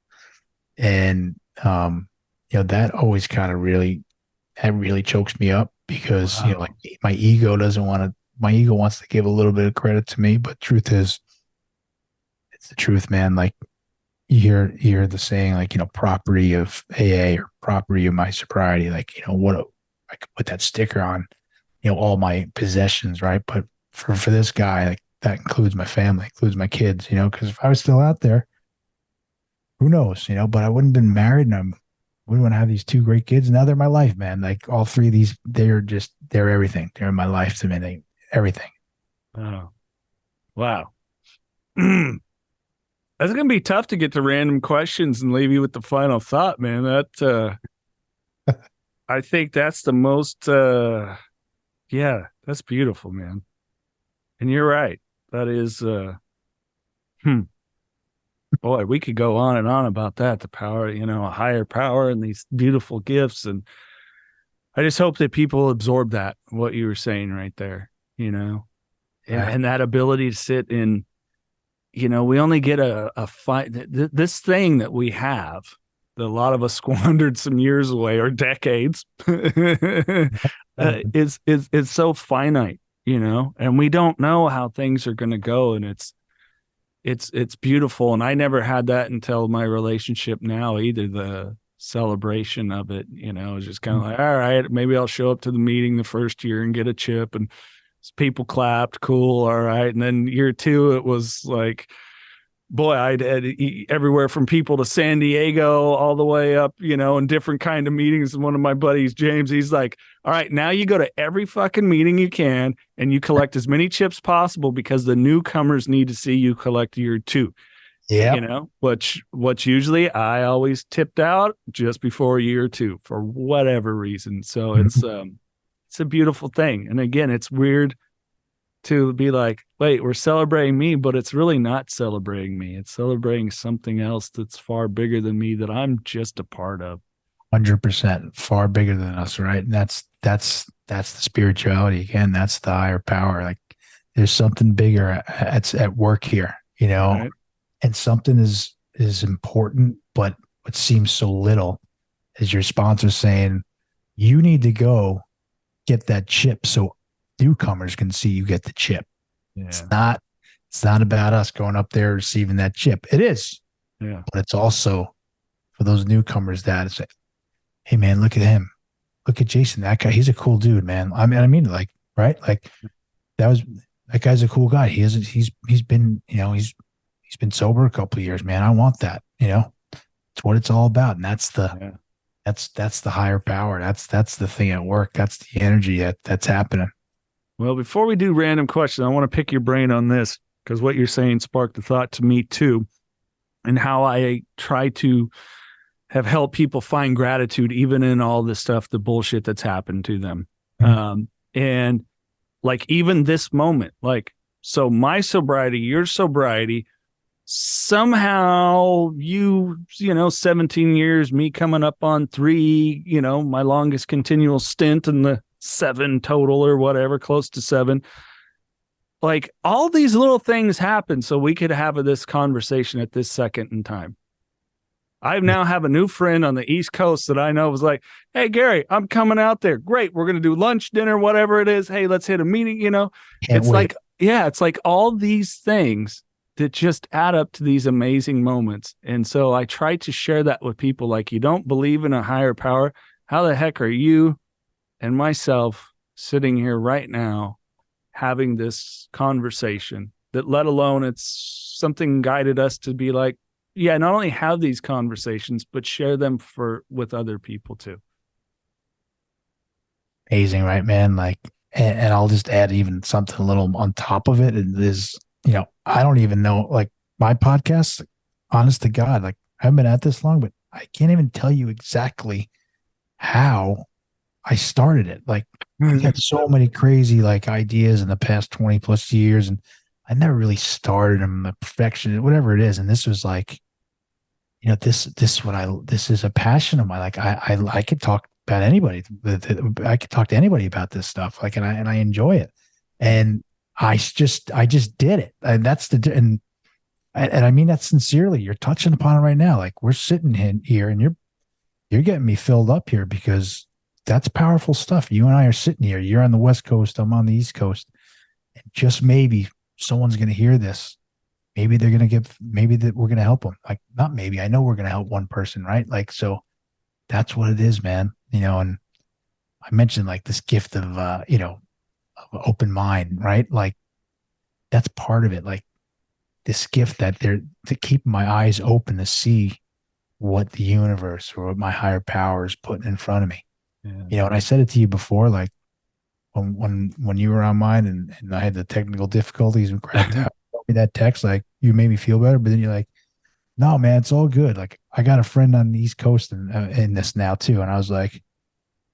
And that always kind of really chokes me up, because Wow. Like, my ego wants to give a little bit of credit to me, but truth is, it's the truth, man. Like, you hear the saying, like, property of AA or property of my sobriety, like, I could put that sticker on, all my possessions, right? But for this guy, like, that includes my family, includes my kids, because if I was still out there, who knows, but I wouldn't have been married, and we wouldn't have these two great kids. Now they're my life, man. Like, all three of these, they're everything. They're in my life to me. Everything. Oh, wow. That's going to be tough to get to random questions and leave you with the final thought, man. That, I think that's the most, yeah, that's beautiful, man. And you're right. That is, boy, we could go on and on about that. The power, a higher power and these beautiful gifts. And I just hope that people absorb that, what you were saying right there, and that ability to sit in, we only get a fight. This thing that we have, that a lot of us squandered some years away or decades, is so finite, and we don't know how things are going to go. And it's beautiful. And I never had that until my relationship now, either. The celebration of it, is just kind of like, all right, maybe I'll show up to the meeting the first year and get a chip, and people clapped, cool, all right. And then year two, it was like, boy, I'd had everywhere from people to San Diego all the way up, in different kind of meetings. And one of my buddies, James, he's like, all right, now you go to every fucking meeting you can, and you collect as many chips possible, because the newcomers need to see you collect year two. Yeah. Which usually I always tipped out just before year two for whatever reason. So it's a beautiful thing. And again, it's weird to be like, wait, we're celebrating me, but it's really not celebrating me. It's celebrating something else that's far bigger than me, that I'm just a part of. 100% far bigger than us, right? And that's the spirituality. Again, that's the higher power. Like, there's something bigger at work here, Right. And something is important, but what seems so little is your sponsor saying, you need to go get that chip so newcomers can see you get the chip. Yeah. It's not about us going up there receiving that chip. It is, but it's also for those newcomers that it's like, hey man, look at him. look at Jason, that guy, he's a cool dude, man. I mean, like, right? Like that guy's a cool guy. He's been, he's been sober a couple of years, man. I want that, it's what it's all about. And that's the higher power. That's the thing at work. That's the energy that's happening. Well, before we do random questions, I want to pick your brain on this, because what you're saying sparked the thought to me too, and how I try to have helped people find gratitude even in all this stuff, the bullshit that's happened to them. Mm-hmm. And like even this moment, like, so my sobriety, your sobriety, somehow 17 years, me coming up on 3, my longest continual stint in the 7 total or whatever, close to 7. Like all these little things happen so we could have this conversation at this second in time. I now have a new friend on the East Coast that I know was like, hey, Gary, I'm coming out there. Great. We're going to do lunch, dinner, whatever it is. Hey, let's hit a meeting. It's like all these things that just add up to these amazing moments. And so I try to share that with people. Like, you don't believe in a higher power. How the heck are you and myself sitting here right now having this conversation that, let alone it's something guided us to be like, yeah, not only have these conversations, but share them with other people too. Amazing, right, man? Like, and I'll just add even something a little on top of it. It is, I don't even know, like my podcast, honest to God, like I haven't been at this long, but I can't even tell you exactly how I started it. Like I had so many crazy like ideas in the past 20 plus years, and I never really started them the perfection, whatever it is. And this was like, this is a passion of mine. Like I could talk about anybody. I could talk to anybody about this stuff. Like, and I enjoy it. And I just did it. And that's and I mean that sincerely. You're touching upon it right now. Like we're sitting here and you're getting me filled up here, because that's powerful stuff. You and I are sitting here. You're on the West Coast. I'm on the East Coast. And just maybe someone's going to hear this. Maybe they're going to maybe that we're going to help them. Like, not maybe, I know we're going to help one person, right? Like, so that's what it is, man. And I mentioned like this gift of, of open mind, right? Like that's part of it. Like this gift that they're to keep my eyes open to see what the universe or what my higher power is putting in front of me. Yeah. And I said it to you before, like when you were on mine and I had the technical difficulties and crap, me that text, like you made me feel better, but then you're like, no, man, it's all good. Like I got a friend on the East Coast in this now too. And I was like,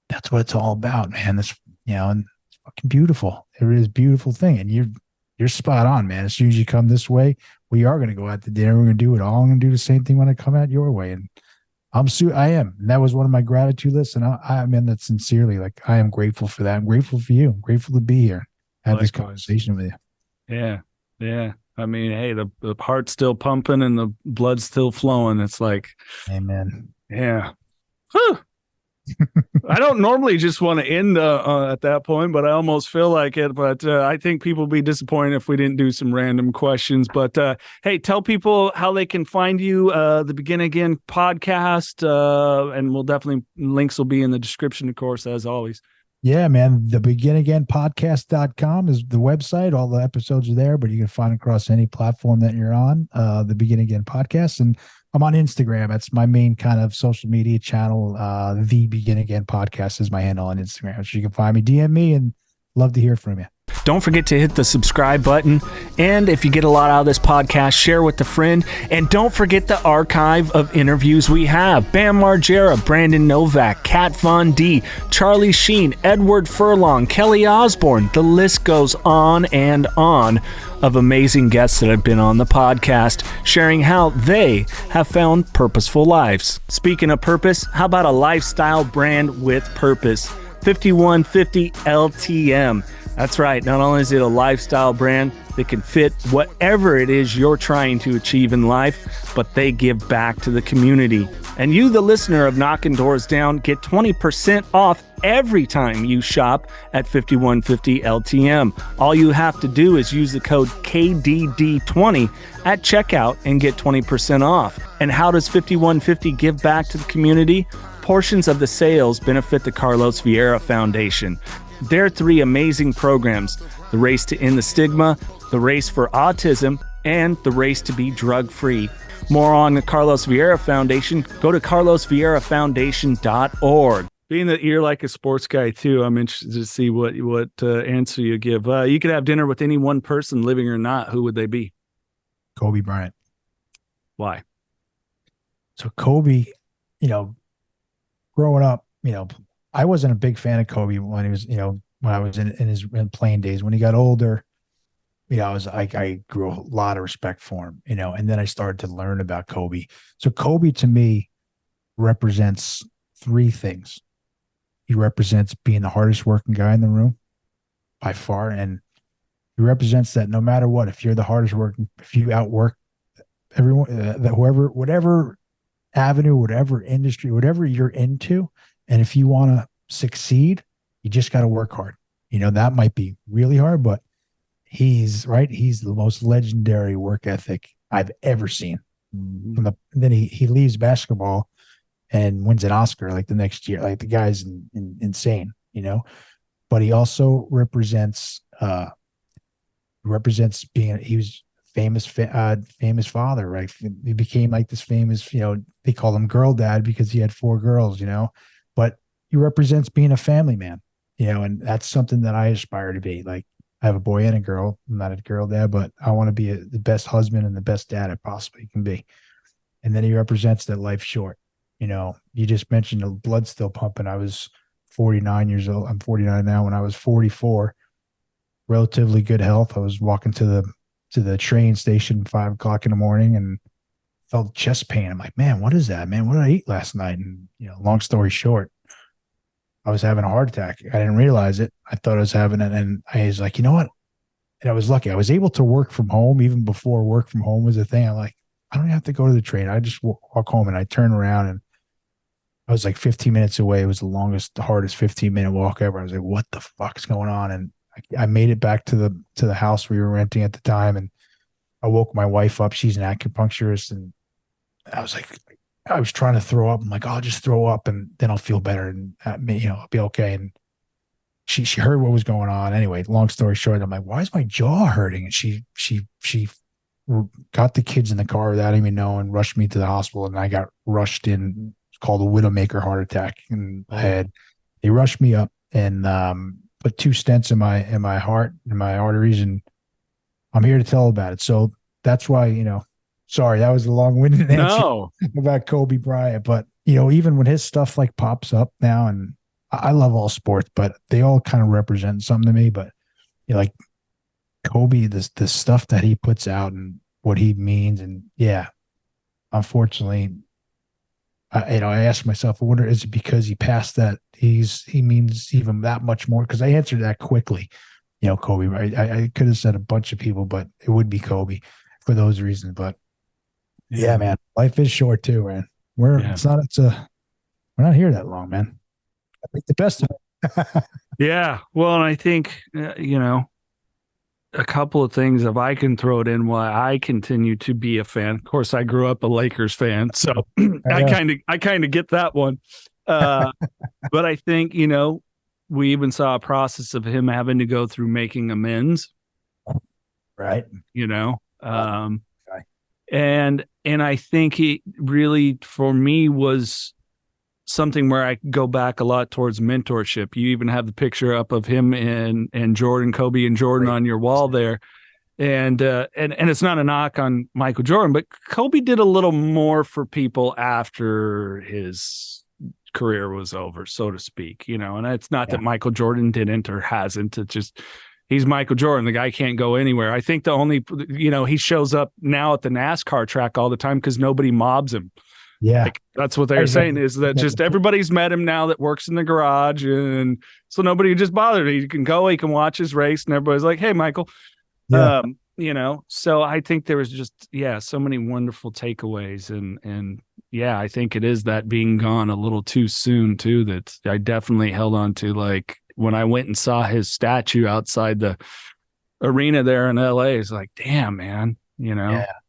that's what it's all about, man. This, and it's fucking beautiful. It is a beautiful thing. And you're spot on, man. As soon as you come this way, we are going to go out to dinner. We're going to do it all. I'm going to do the same thing when I come out your way. And I am. And that was one of my gratitude lists. And I mean that sincerely. Like I am grateful for that. I'm grateful for you. I'm grateful to be here. Have this conversation with you. Yeah. Yeah. I mean, hey, the heart's still pumping and the blood's still flowing. It's like, amen. Yeah. Whew. I don't normally just want to end at that point, but I almost feel like it. But I think people would be disappointed if we didn't do some random questions. But hey, tell people how they can find you, the Begin Again podcast, and we'll definitely, links will be in the description, of course, as always. Yeah, man. The beginagainpodcast.com is the website. All the episodes are there, but you can find it across any platform that you're on, the Begin Again podcast. And I'm on Instagram. That's my main kind of social media channel. The Begin Again podcast is my handle on Instagram. So you can find me, DM me, and love to hear from you. Don't forget to hit the subscribe button. And if you get a lot out of this podcast, share with a friend. And don't forget the archive of interviews we have. Bam Margera, Brandon Novak, Kat Von D, Charlie Sheen, Edward Furlong, Kelly Osborne. The list goes on and on of amazing guests that have been on the podcast, sharing how they have found purposeful lives. Speaking of purpose, how about a lifestyle brand with purpose? 5150 LTM. That's right. Not only is it a lifestyle brand that can fit whatever it is you're trying to achieve in life, but they give back to the community. And you, the listener of Knockin Doorz Down, get 20% off every time you shop at 5150 LTM. All you have to do is use the code KDD20 at checkout and get 20% off. And how does 5150 give back to the community? Portions of the sales benefit the Carlos Vieira Foundation. Their 3 amazing programs, the Race to End the Stigma, the Race for Autism, and the Race to be Drug-Free. More on the Carlos Vieira Foundation, go to carlosvierafoundation.org. Being that you're like a sports guy too, I'm interested to see what answer you give. You could have dinner with any one person, living or not. Who would they be? Kobe Bryant. Why? So Kobe, growing up, I wasn't a big fan of Kobe when he was, when I was in his playing days. When he got older, I grew a lot of respect for him, and then I started to learn about Kobe. So Kobe to me represents 3 things. He represents being the hardest working guy in the room by far. And he represents that no matter what, if you're the hardest working, if you outwork everyone, whatever avenue, whatever industry, whatever you're into, and if you want to succeed, you just got to work hard. That might be really hard, but he's the most legendary work ethic I've ever seen. Then he leaves basketball and wins an Oscar like the next year. Like the guy's insane, but he also represents being, he was famous father, right? He became like this famous, they call him girl dad because he had 4 girls, but he represents being a family man, and that's something that I aspire to be. Like, I have a boy and a girl. I'm not a girl dad, but I want to be the best husband and the best dad I possibly can be. And then he represents that life's short. You just mentioned the blood still pumping. I was 49 years old. I'm 49 now. When I was 44, relatively good health. I was walking to the train station 5 o'clock in the morning and felt chest pain. I'm like, man, what is that, man? What did I eat last night? And, long story short, I was having a heart attack. I didn't realize it. I thought I was having it. And I was like, you know what? And I was lucky. I was able to work from home even before work from home was a thing. I'm like, I don't have to go to the train. I just walk home, and I turn around, and I was like 15 minutes away. It was the hardest 15-minute walk ever. I was like, what the fuck's going on? And I made it back to the house we were renting at the time. And I woke my wife up. She's an acupuncturist. And I was like, I was trying to throw up. I'm like, I'll just throw up and then I'll feel better and I'll be okay. And she heard what was going on. Anyway, long story short, I'm like, why is my jaw hurting? And she got the kids in the car without even knowing, rushed me to the hospital, and I got rushed in. It's called a widowmaker heart attack in the head. They rushed me up and put 2 stents in my heart, in my arteries, and I'm here to tell about it. So that's why, sorry, that was a long-winded answer about Kobe Bryant. But, even when his stuff like pops up now, and I love all sports, but they all kind of represent something to me. But like Kobe, the stuff that he puts out and what he means. And unfortunately, I asked myself, I wonder, is it because he passed that he means even that much more? Because I answered that quickly, Kobe, right? I could have said a bunch of people, but it would be Kobe for those reasons. But yeah, man, life is short too, man. We're not here that long, man. I think the best of it. Yeah. Well, and I think, a couple of things, if I can throw it in, why I continue to be a fan. Of course, I grew up a Lakers fan, so I kind of get that one. But I think, we even saw a process of him having to go through making amends. Right. And I think he really, for me, was something where I go back a lot towards mentorship. You even have the picture up of him and Jordan, Kobe and Jordan on your wall there. And it's not a knock on Michael Jordan, but Kobe did a little more for people after his career was over, so to speak, and it's not that Michael Jordan didn't or hasn't. It's just, he's Michael Jordan. The guy can't go anywhere. I think the only, he shows up now at the NASCAR track all the time because nobody mobs him. Yeah. Like, that's what they're saying, is that just everybody's met him now that works in the garage. And so nobody just bothered. He can go, he can watch his race, and everybody's like, hey, Michael. Yeah. So I think there was just, so many wonderful takeaways. And I think it is that being gone a little too soon too, that I definitely held on to. Like when I went and saw his statue outside the arena there in LA, it's like, damn, man,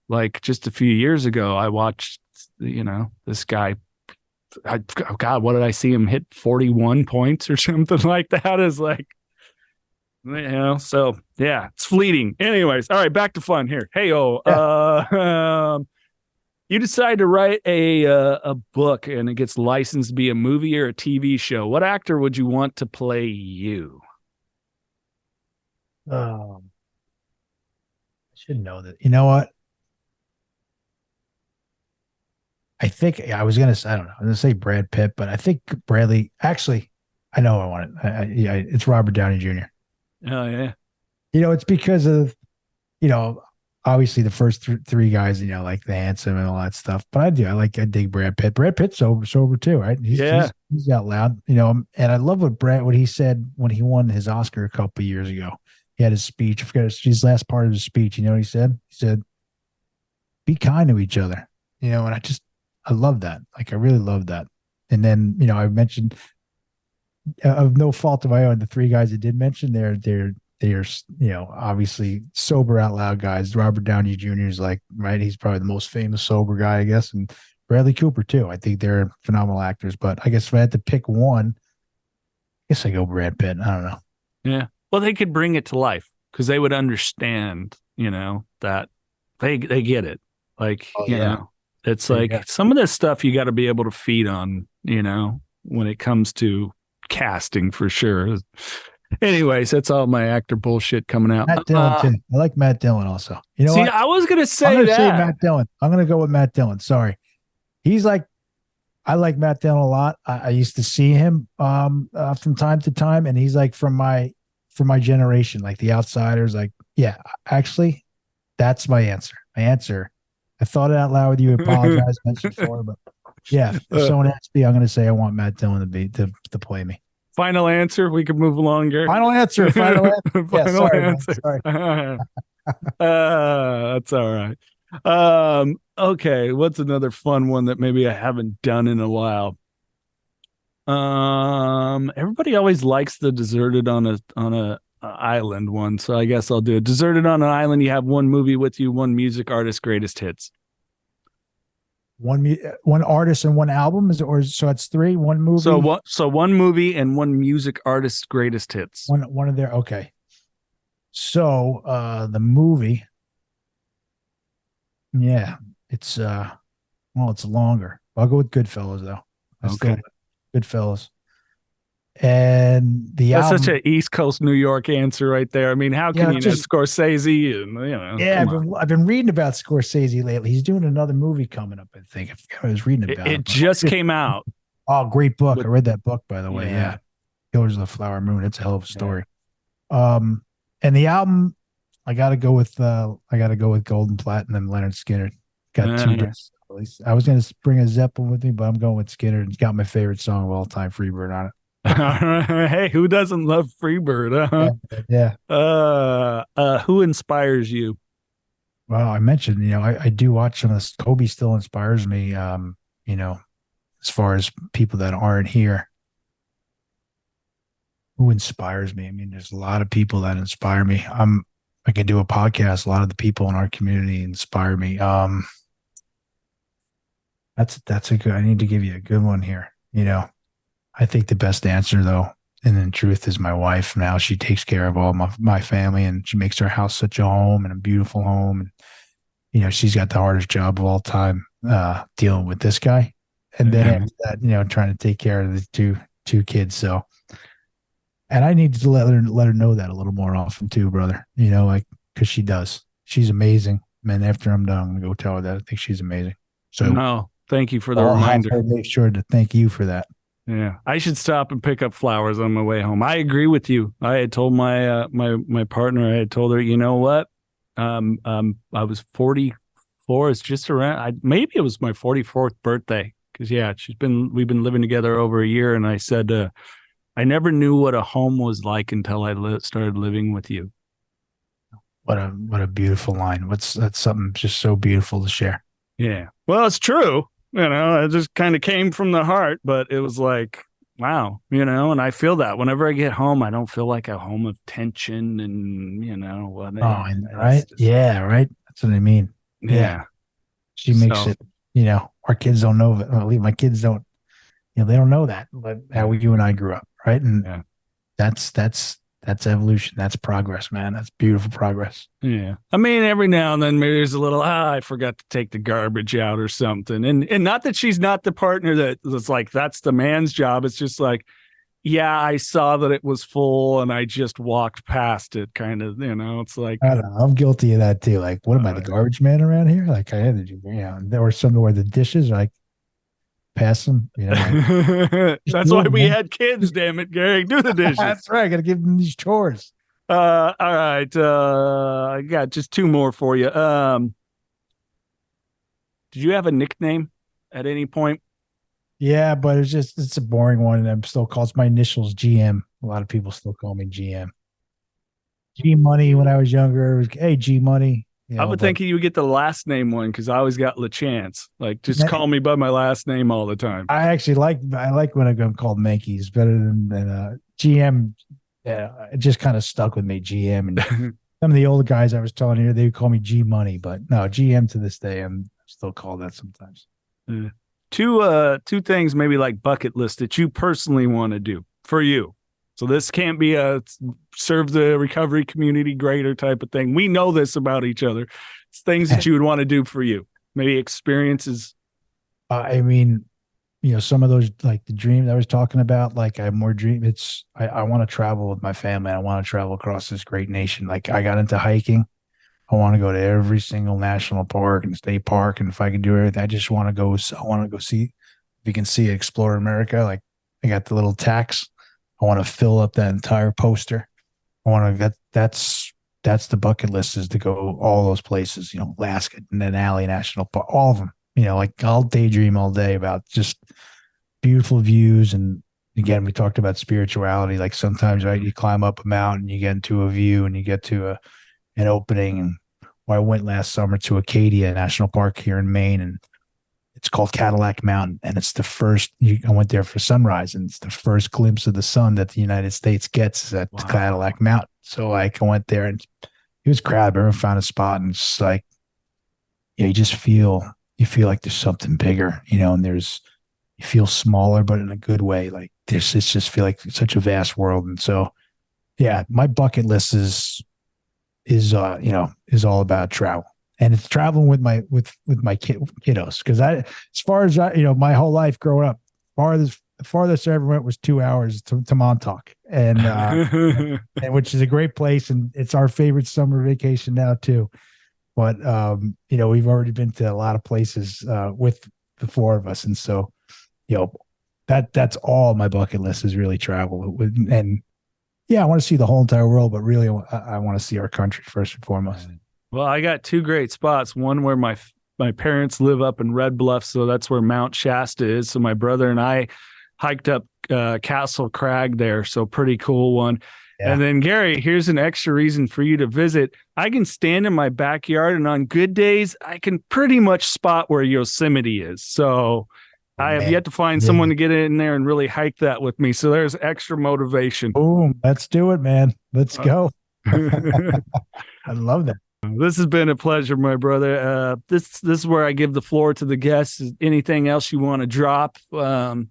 like just a few years ago, I watched, this guy God, what did I see him hit 41 points or something like that? Is like, so yeah, it's fleeting. Anyways, all right, back to fun here. Hey, you decide to write a book and it gets licensed to be a movie or a TV show. What actor would you want to play you? I should know that. You know what? I think I was gonna say, I don't know. I'm gonna say Brad Pitt, but I think Bradley. Actually, I know I want it. Yeah, it's Robert Downey Jr. Oh yeah. It's because of, obviously the first three guys, like the handsome and all that stuff. But I dig Brad Pitt. Brad Pitt's sober too, right? He's out loud, and I love what he said when he won his Oscar a couple of years ago. He had his speech. I forget his last part of his speech. You know what he said? He said, "Be kind to each other." And I love that. Like, I really love that. And then, I mentioned, of no fault of my own, the three guys I did mention, they're obviously sober out loud guys. Robert Downey Jr. is right. He's probably the most famous sober guy, I guess. And Bradley Cooper too. I think they're phenomenal actors, but I guess if I had to pick one, I guess I go Brad Pitt. I don't know. Yeah. Well, they could bring it to life because they would understand, that they get it. Like, it's like some of this stuff you got to be able to feed on, when it comes to casting for sure. Anyways, that's all my actor bullshit coming out. Matt Dillon too. I like Matt Dillon also. You know see, what? I was gonna say I'm gonna that. say Matt Dillon. I'm gonna go with Matt Dillon. Sorry, I like Matt Dillon a lot. I used to see him from time to time, and he's like from my generation, like The Outsiders. Like, yeah, actually, that's my answer. I thought it out loud with you. Apologize, mentioned before, but yeah, if someone asks me, I'm gonna say I want Matt Dillon to play me. Final answer. We could move along, Gary. Final answer. Final answer. Yeah, sorry, answer. Sorry. That's all right. Okay. What's another fun one that maybe I haven't done in a while? Everybody always likes the deserted on a island one, so I guess I'll do it. Deserted on an island. You have one movie with you, one music artist, greatest hits. One artist and one album, so it's three. One movie. So one movie and one music artist's greatest hits. One of their okay. So the movie, yeah, it's it's longer. I'll go with Goodfellas though. Okay, Goodfellas. And that's such an East Coast New York answer right there. I mean, how can you know Scorsese and Yeah, I've been reading about Scorsese lately. He's doing another movie coming up. I think I was reading about it. It just came out. Oh, great book! I read that book, by the way. Yeah, Killers of the Flower Moon. It's a hell of a story. Yeah. And the album, I got to go with Golden Platinum, Leonard Skinner. Got two discs. At least I was going to bring a Zeppelin with me, but I'm going with Skinner. It's got my favorite song of all time, Freebird, on it. Hey, who doesn't love Freebird? Yeah. Who inspires you? Well, I mentioned, I do watch some of this. Kobe still inspires me. As far as people that aren't here, who inspires me? I mean, there's a lot of people that inspire me. I can do a podcast. A lot of the people in our community inspire me. That's a good. I need to give you a good one here. I think the best answer, though, and in truth, is my wife. Now she takes care of all my family, and she makes our house such a home and a beautiful home. And, she's got the hardest job of all time dealing with this guy. And then after that, trying to take care of the two kids. So, and I need to let her know that a little more often too, brother, because she does. She's amazing. And after I'm done, I'm going to go tell her that I think she's amazing. So, no, thank you for the reminder. I'll make sure to thank you for that. Yeah, I should stop and pick up flowers on my way home. I agree with you. I had told my my partner, I had told her, you know what? I was 44. It's just around. Maybe it was my 44th birthday because we've been living together over a year, and I said, I never knew what a home was like until I started living with you. What a beautiful line. That's something just so beautiful to share. Yeah. Well, it's true. It just kind of came from the heart, but it was like, wow, and I feel that whenever I get home, I don't feel like a home of tension and, right. Yeah. Right. That's what I mean. Yeah. She makes it, our kids don't know, at least my kids don't, they don't know that, but how you and I grew up, right? And yeah. that's evolution. That's progress, man. That's beautiful progress. Yeah. I mean, every now and then maybe there's a little, I forgot to take the garbage out or something. And not that she's not the partner that's like, that's the man's job. It's just like, yeah, I saw that it was full and I just walked past it, kind of, it's like, I don't know. I'm guilty of that too. Like, what am I, the garbage man around here? Like, I had to do, there were some where the dishes, like, pass them, like, that's why we had kids, damn it, Gary. Do the dishes. That's right. I got to give them these chores. All right. I got just two more for you. Did you have a nickname at any point? Yeah, but it's a boring one. And I'm still called, it's my initials, GM. A lot of people still call me GM. G Money when I was younger. Was, hey, G Money. I would think you would get the last name one because I always got LaChance. Like, just call me by my last name all the time. I actually I like when I'm called Menkes better than GM. Yeah, it just kind of stuck with me, GM. And some of the old guys I was telling you, they would call me G Money, but no, GM to this day, I'm still called that sometimes. Two things maybe like bucket list that you personally want to do for you. So this can't be a serve the recovery community greater type of thing. We know this about each other. It's things that you would want to do for you. Maybe experiences. I mean, some of those, like the dreams I was talking about, like I have more dream. I want to travel with my family. I want to travel across this great nation. Like I got into hiking. I want to go to every single national park and state park. And if I can do everything, I just want to go. I want to go see, if you can see, explore America. Like I got the little tax. I want to fill up that entire poster. I want to that's the bucket list, is to go all those places, Alaska and Denali National Park, all of them, like I'll daydream all day about just beautiful views. And again, we talked about spirituality. Like sometimes, right, you climb up a mountain, you get into a view and you get to an opening. And I went last summer to Acadia National Park here in Maine, and it's called Cadillac Mountain, and it's the first. I went there for sunrise, and it's the first glimpse of the sun that the United States gets is at Cadillac Mountain. So like I went there, and it was crowded. Everyone found a spot, and it's like, you just feel like there's something bigger, and you feel smaller, but in a good way. Like it's just feel like it's such a vast world, and so yeah, my bucket list is all about travel. And it's traveling with my kiddos, because as far as my whole life growing up, the farthest I ever went was 2 hours to Montauk, and which is a great place, and it's our favorite summer vacation now too. But we've already been to a lot of places with the four of us, and so that's all my bucket list is, really travel. And yeah, I want to see the whole entire world, but really I want to see our country first and foremost. Well, I got two great spots. One where my parents live up in Red Bluff, so that's where Mount Shasta is. So my brother and I hiked up Castle Crag there, so pretty cool one. Yeah. And then, Gary, here's an extra reason for you to visit. I can stand in my backyard, and on good days, I can pretty much spot where Yosemite is. So I have yet to find someone to get in there and really hike that with me. So there's extra motivation. Boom. Let's do it, man. Let's go. I love that. This has been a pleasure, my brother. This is where I give the floor to the guests. Anything else you want to drop? Something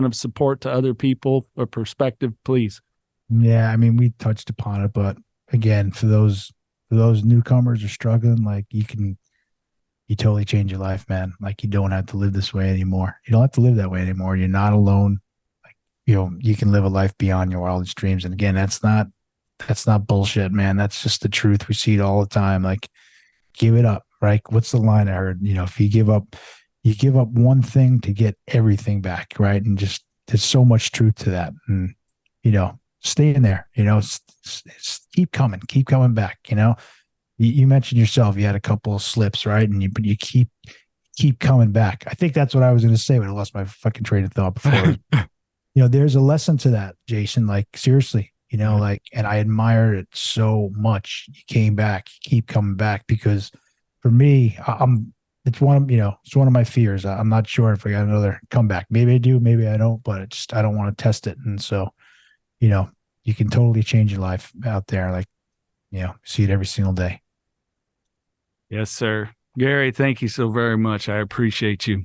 of support to other people or perspective, please. Yeah, I mean, we touched upon it, but again, for those newcomers are struggling, like you totally change your life, man. Like you don't have to live this way anymore. You don't have to live that way anymore. You're not alone. Like, you can live a life beyond your wildest dreams. And again, that's not bullshit, man. That's just the truth. We see it all the time. Like, give it up, right? What's the line I heard? If you give up one thing to get everything back, right? And just, there's so much truth to that. And, stay in there, keep coming back. You mentioned yourself, you had a couple of slips, right? But you keep coming back. I think that's what I was going to say when I lost my fucking train of thought before. There's a lesson to that, Jason. Like, seriously, and I admired it so much. You came back, you keep coming back, because for me, it's one of my fears. I'm not sure if I got another comeback. Maybe I do, maybe I don't, but I don't want to test it. And so, you can totally change your life out there. Like, see it every single day. Yes, sir. Gary, thank you so very much. I appreciate you.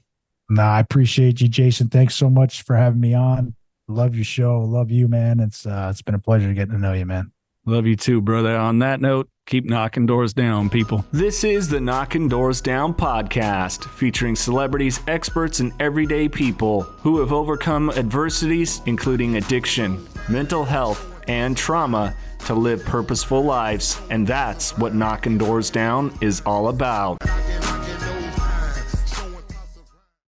No, I appreciate you, Jason. Thanks so much for having me on. Love your show. Love you, man. It's been a pleasure getting to know you, man. Love you too, brother. On that note, keep knocking doors down, people. This is the Knockin Doorz Down podcast, featuring celebrities, experts, and everyday people who have overcome adversities, including addiction, mental health, and trauma, to live purposeful lives. And that's what Knockin Doorz Down is all about.